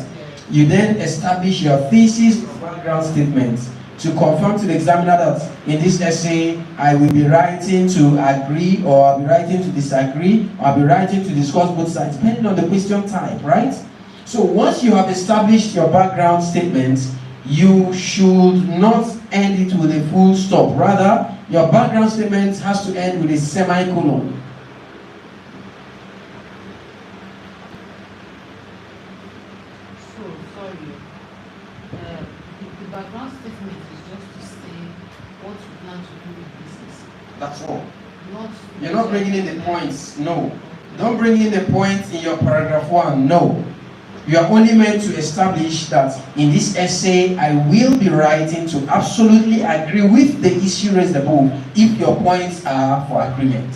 You then establish your thesis background statement to confirm to the examiner that in this essay, I will be writing to agree, or I'll be writing to disagree, or I'll be writing to discuss both sides, depending on the question type, right? So once you have established your background statement, you should not end it with a full stop. Rather, your background statement has to end with a semicolon. So, sorry. The background statement is just to say what you plan to do with business. That's all. Not You're not bringing in the points. No. Don't bring in the points in your paragraph 1. No. You are only meant to establish that in this essay, I will be writing to absolutely agree with the issue raised above if your points are for agreement.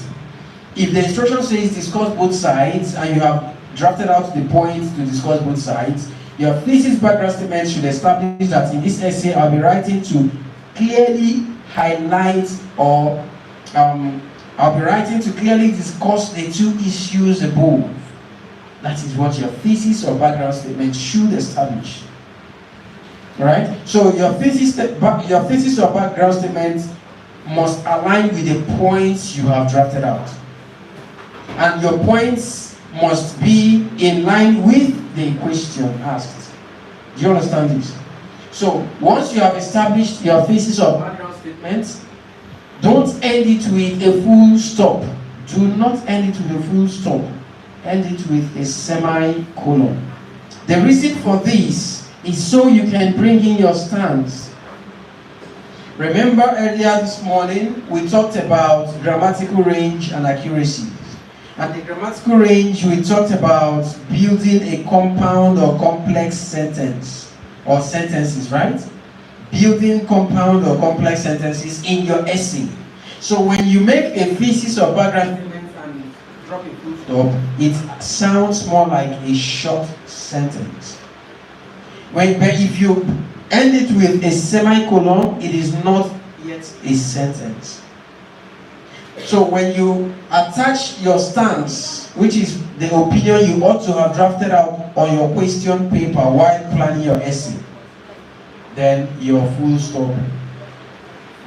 If the instruction says discuss both sides and you have drafted out the points to discuss both sides, your thesis background statement should establish that in this essay, I'll be writing to clearly highlight or I'll be writing to clearly discuss the two issues above. That is what your thesis or background statement should establish. Alright? So your thesis or background statement must align with the points you have drafted out. And your points must be in line with the question asked. Do you understand this? So once you have established your thesis or background statement, don't end it with a full stop. Do not end it with a full stop. End it with a semicolon. The reason for this is so you can bring in your stance. Remember earlier this morning, we talked about grammatical range and accuracy. And the grammatical range, we talked about building a compound or complex sentence or sentences, right? Building compound or complex sentences in your essay. So when you make a thesis or background statement and drop a full stop, it sounds more like a short sentence. But if you end it with a semicolon, it is not yet a sentence. So when you attach your stance, which is the opinion you ought to have drafted out on your question paper while planning your essay, then your full stop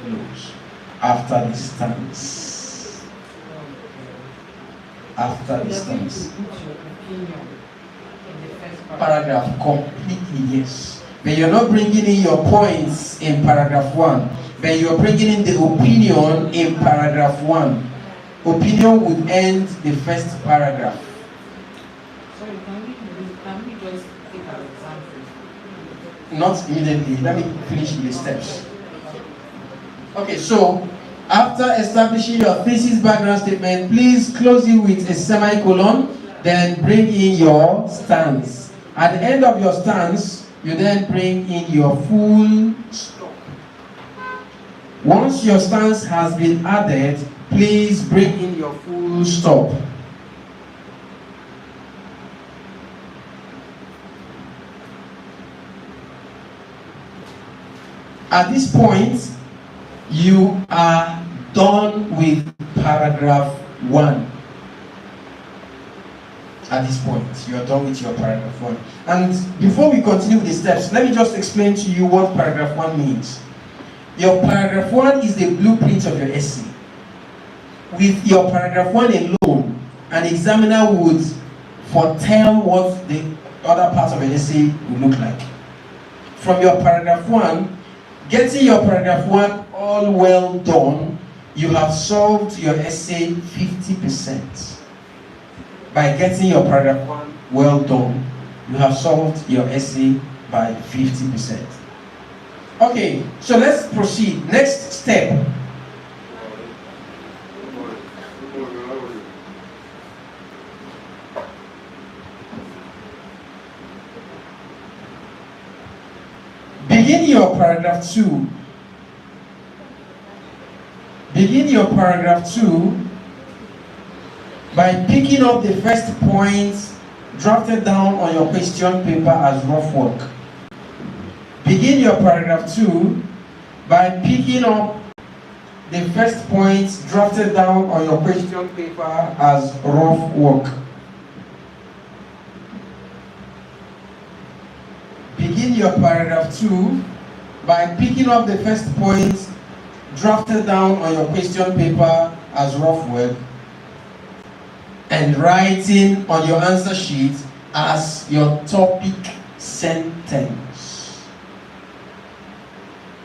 follows after the stance. After the stance. Paragraph completely, yes. But you're not bringing in your points in paragraph 1. But you're bringing in the opinion in paragraph 1. Opinion would end the first paragraph. Sorry, can we just take an example? Not immediately. Let me finish the steps. Okay, so after establishing your thesis background statement, please close it with a semicolon, then bring in your stance. At the end of your stance, you then bring in your full stop. Once your stance has been added, please bring in your full stop. At this point, you are done with paragraph 1. At this point, you are done with your paragraph 1. And before we continue with the steps, let me just explain to you what paragraph 1 means. Your paragraph 1 is the blueprint of your essay. With your paragraph 1 alone, an examiner would foretell what the other parts of your essay will look like. From your paragraph 1, getting your paragraph 1 all well done, you have solved your essay 50%. By getting your paragraph 1 well done, you have solved your essay by 50%. Okay, so let's proceed. Next step. Begin your paragraph 2. Begin your paragraph 2 by picking up the first points drafted down on your question paper as rough work. Begin your paragraph 2 by picking up the first points drafted down on your question paper as rough work. Begin your paragraph 2 by picking up the first points drafted down on your question paper as rough work and writing on your answer sheet as your topic sentence.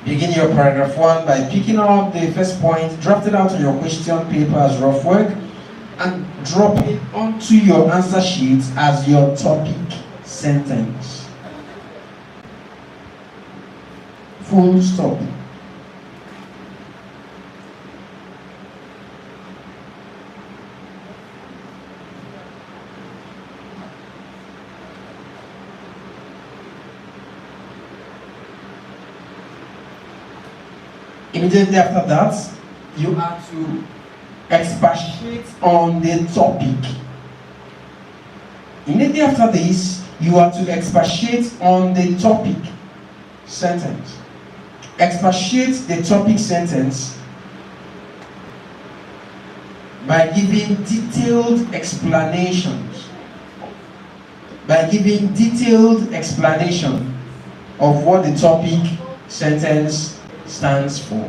Begin your paragraph 1 by picking up the first point drafted out on your question paper as rough work and drop it onto your answer sheet as your topic sentence. Full stop. Immediately after that, you have to expatiate on the topic. Immediately after this, you have to expatiate on the topic sentence. Expatiate the topic sentence by giving detailed explanations. By giving detailed explanation of what the topic sentence stands for.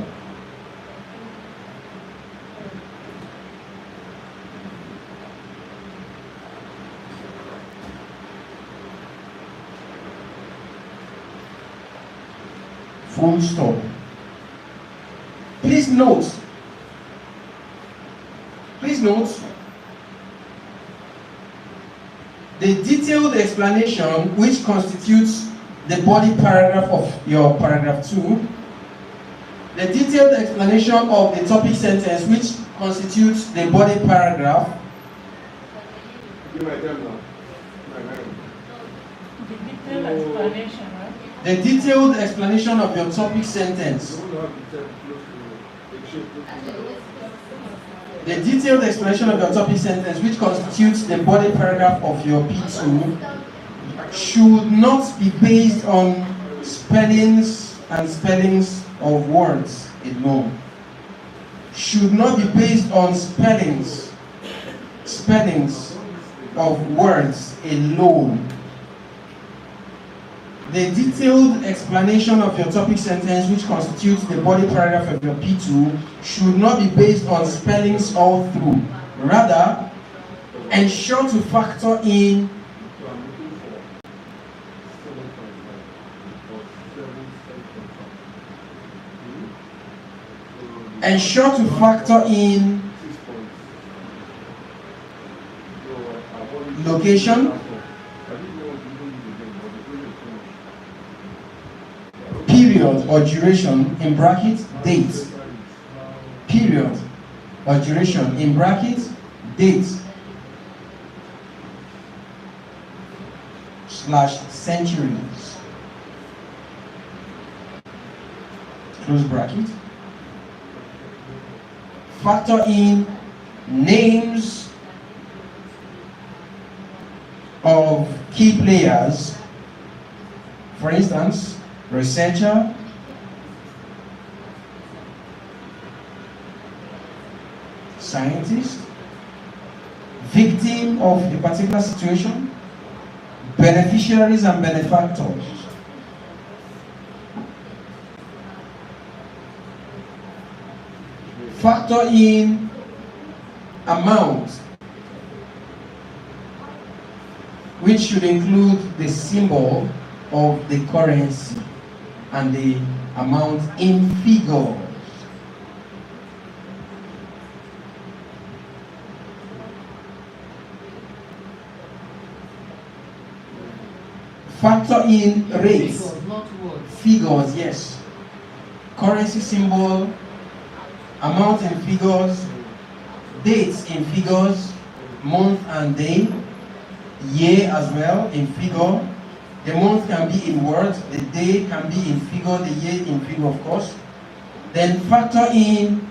Full stop. Please note, the detailed explanation which constitutes the body paragraph of your paragraph 2, the detailed explanation of the topic sentence which constitutes the body paragraph, The detailed explanation, right? the detailed explanation of your topic sentence, the detailed explanation of your topic sentence which constitutes the body paragraph of your P2 should not be based on spellings of words alone. Should not be based on spellings of words alone. The detailed explanation of your topic sentence which constitutes the body paragraph of your P2 should not be based on spellings all through. Rather, ensure to factor in location, period or duration in bracket date, period or duration in bracket date / centuries, close bracket. Factor in names of key players, for instance, researcher, scientist, victim of a particular situation, beneficiaries and benefactors. Factor in amount, which should include the symbol of the currency and the amount in figures. Factor in rates. Figures, not words. Figures, yes. Currency symbol, amount in figures, dates in figures, month and day, year as well in figure. The month can be in words, the day can be in figure, the year in figure, of course. Then factor in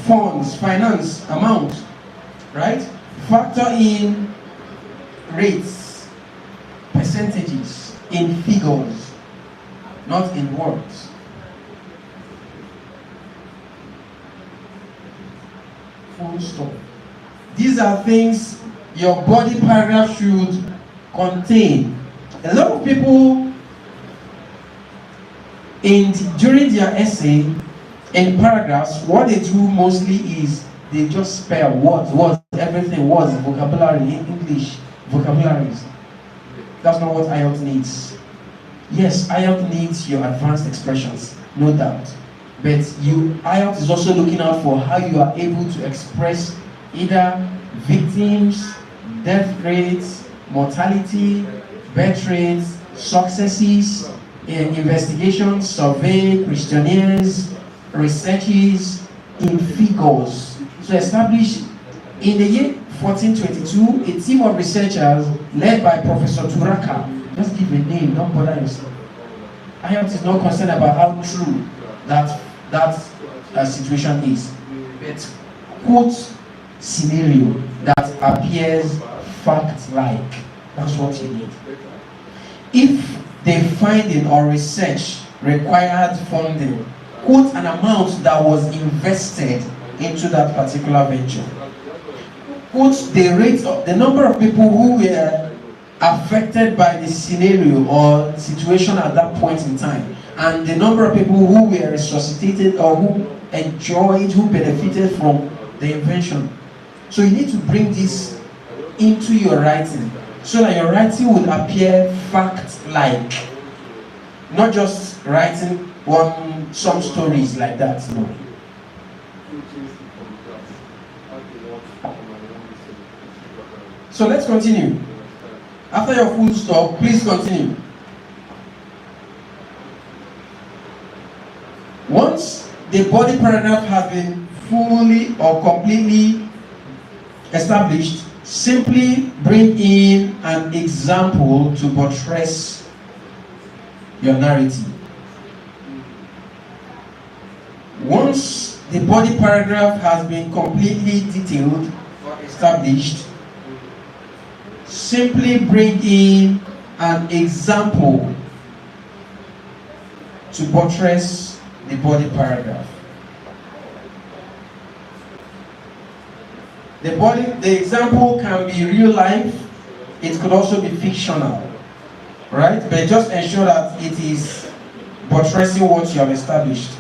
funds, finance, amount, right? Factor in rates, percentages in figures, not in words. Full stop. These are things your body paragraph should contain. A lot of people during their essay in paragraphs, what they do mostly is they just spell words, everything, words, vocabulary, English, vocabularies. That's not what IELTS needs. Yes, IELTS needs your advanced expressions, no doubt. But IELTS is also looking out for how you are able to express either victims, death rates, mortality, birth rates, successes, investigations, survey, questionnaires, researches in figures. So established in the year 1422, a team of researchers led by Professor Turaka. Just give a name, don't bother yourself. IELTS is not concerned about how true that situation is. But quote scenario that appears fact-like. That's what you need. If the finding or research required funding, quote an amount that was invested into that particular venture. Quote the rate of the number of people who were affected by the scenario or situation at that point in time, and the number of people who were resuscitated or who enjoyed, who benefited from the invention. So you need to bring this into your writing so that your writing would appear fact-like, not just writing some stories like that. No. So let's continue. After your full stop, please continue. Once the body paragraph has been fully or completely established, simply bring in an example to buttress your narrative. Once the body paragraph has been completely detailed or established, simply bring in an example to buttress the body paragraph. The example can be real life, it could also be fictional, right? But just ensure that it is buttressing what you have established.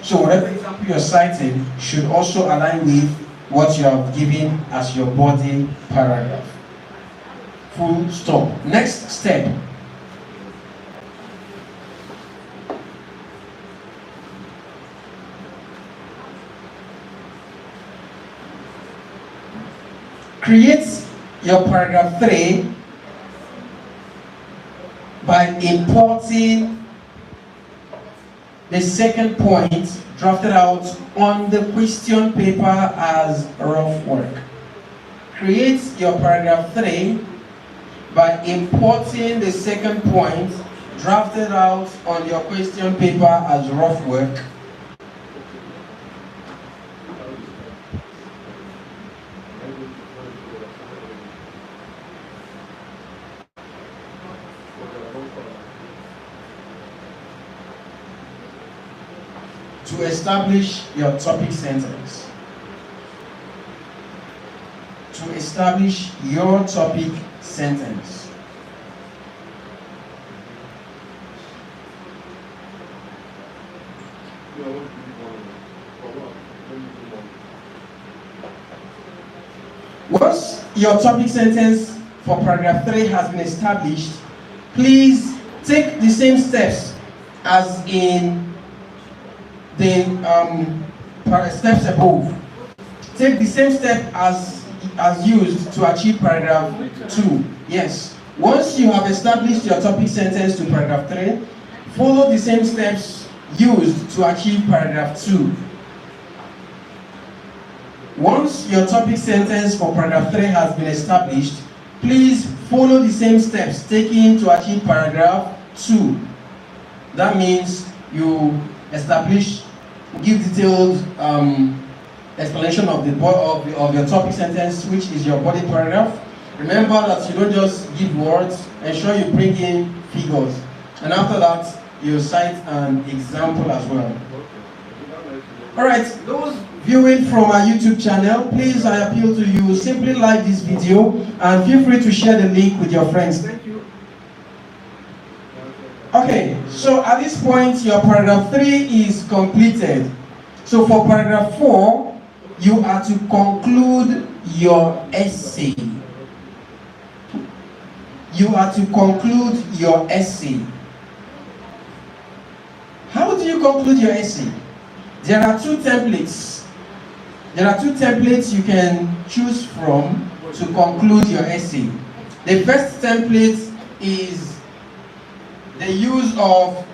So whatever example you're citing should also align with what you have given as your body paragraph. Full stop. Next step. Create your paragraph 3 by importing the second point drafted out on the question paper as rough work. Create your paragraph 3 by importing the second point drafted out on your question paper as rough work. To establish your topic sentence. To establish your topic sentence. Once your topic sentence for paragraph 3 has been established, please take the same steps as in the steps above. Take the same step as used to achieve paragraph 2. Yes. Once you have established your topic sentence to paragraph 3, follow the same steps used to achieve paragraph 2. Once your topic sentence for paragraph 3 has been established, please follow the same steps taken to achieve paragraph 2. That means you give detailed explanation of your topic sentence, which is your body paragraph. Remember that you don't just give words, ensure you bring in figures. And after that, you cite an example as well. Alright, those viewing from our YouTube channel, please, I appeal to you, simply like this video and feel free to share the link with your friends. Thank you. Okay, so at this point, your paragraph 3 is completed. So for paragraph 4, you are to conclude your essay. You are to conclude your essay. How do you conclude your essay? There are two templates. There are two templates you can choose from to conclude your essay. The first template is the use of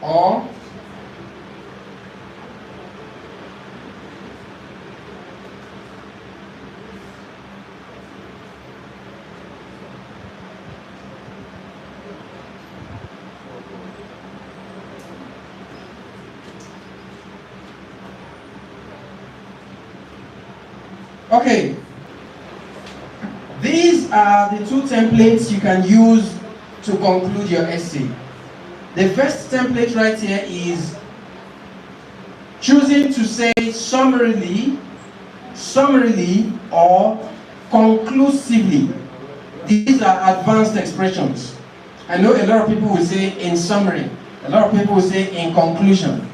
or okay. These are the two templates you can use to conclude your essay. The first template right here is choosing to say summarily, or conclusively. These are advanced expressions. I know a lot of people will say in summary, a lot of people will say in conclusion.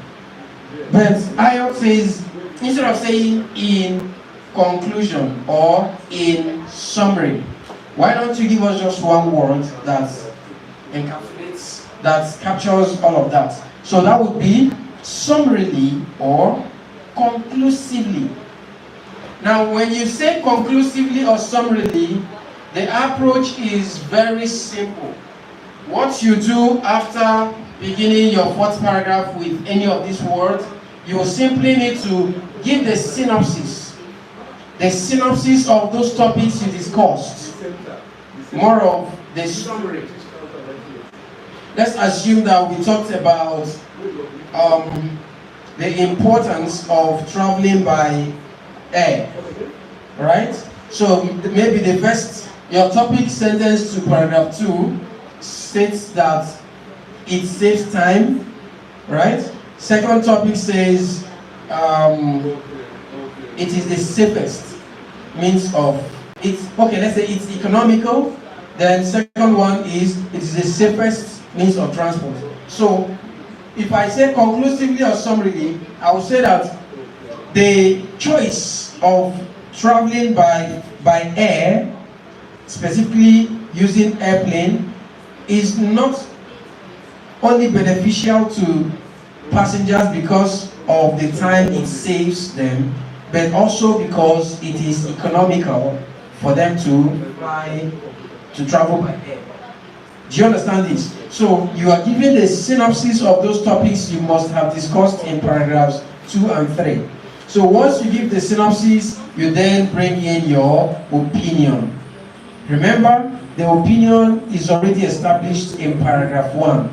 But IELTS says, instead of saying in conclusion or in summary, why don't you give us just one word that encapsulates, that captures all of that? So that would be summarily or conclusively. Now when you say conclusively or summarily, the approach is very simple. What you do after beginning your fourth paragraph with any of these words, you will simply need to give the synopsis of those topics you discussed. More of the summary. Let's assume that we talked about the importance of traveling by air, right? So maybe the first, your topic sentence to paragraph 2 states that it saves time, right? Second topic says it is the safest means of, it's okay, let's say it's economical. Then second one is it is the safest means of transport. So if I say conclusively or summarily, I will say that the choice of traveling by air, specifically using airplane, is not only beneficial to passengers because of the time it saves them, but also because it is economical for them to travel by air. Do you understand this? So you are given the synopsis of those topics you must have discussed in paragraphs 2 and 3. So once you give the synopsis, you then bring in your opinion. Remember, the opinion is already established in paragraph 1.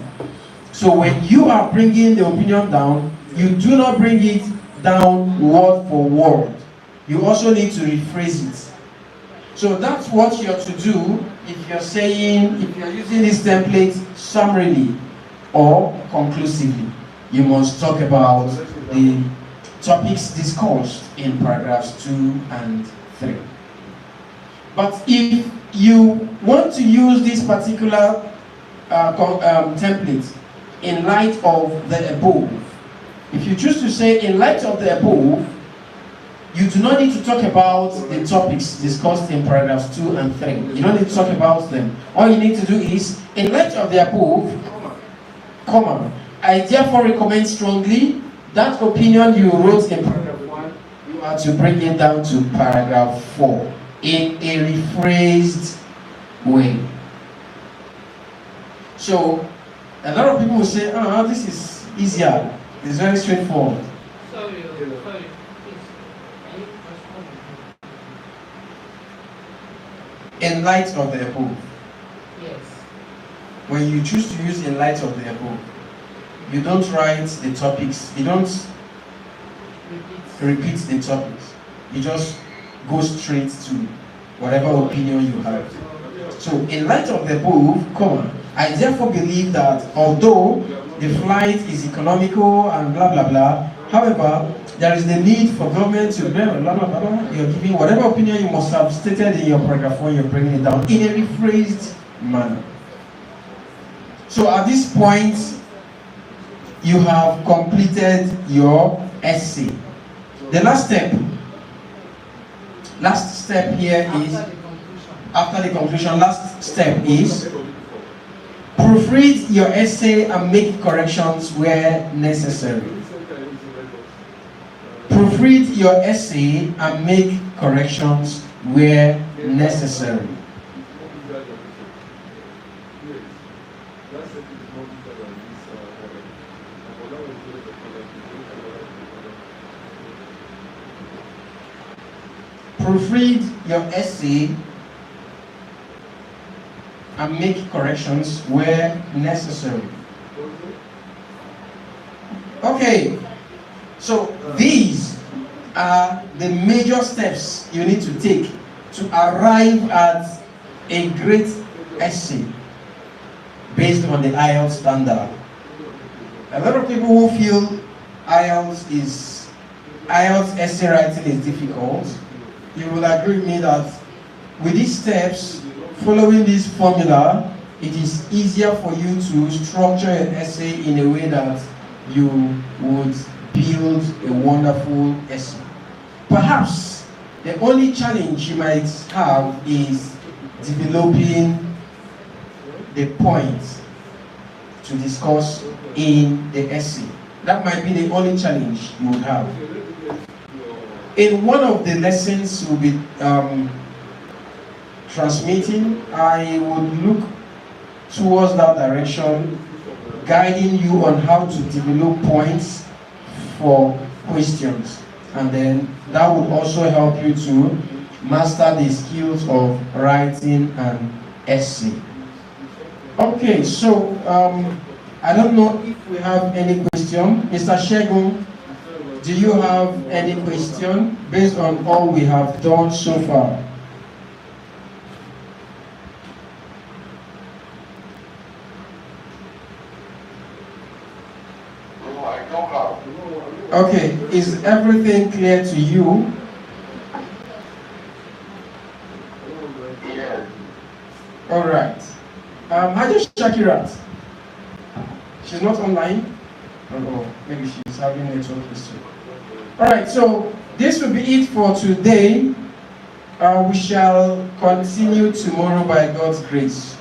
So when you are bringing the opinion down, you do not bring it down word for word. You also need to rephrase it. So that's what you're to do if you're using this template summarily or conclusively. You must talk about the topics discussed in paragraphs 2 and 3. But if you want to use this particular template in light of the above, if you choose to say in light of the above, you do not need to talk about the topics discussed in paragraphs 2 and 3. You don't need to talk about them. All you need to do is, in light of the above, comma, I therefore recommend strongly that opinion you wrote in paragraph 1, you are to bring it down to paragraph 4 in a rephrased way. So, a lot of people will say, oh, this is easier. It's very straightforward. Sorry. In light of the above. Yes. When you choose to use in light of the above, you don't write the topics, you don't repeat the topics. You just go straight to whatever opinion you have. So, in light of the above, comma, I therefore believe that although the flight is economical and blah blah blah, however, there is the need for government to blah blah blah blah blah. You're giving whatever opinion you must have stated in your paragraph 1, you're bringing it down in a rephrased manner. So at this point, you have completed your essay. The last step here is, after the conclusion, last step is proofread your essay and make corrections where necessary. Proofread your essay and make corrections where necessary. Proofread your essay and make corrections where necessary. Okay, so these are the major steps you need to take to arrive at a great essay based on the IELTS standard. A lot of people who feel IELTS essay writing is difficult, you will agree with me that with these steps, following this formula, it is easier for you to structure an essay in a way that you would build a wonderful essay. Perhaps the only challenge you might have is developing the points to discuss in the essay. That might be the only challenge you would have. In one of the lessons we'll be transmitting, I would look towards that direction, guiding you on how to develop points for questions. And then that would also help you to master the skills of writing an essay. Okay, so I don't know if we have any question. Mr. Shegun, do you have any question based on all we have done so far? No, I don't have. Okay, is everything clear to you? Yeah. All right. How do you check it out? She's not online? Oh, maybe she's having network issue. All right, so this will be it for today. We shall continue tomorrow by God's grace.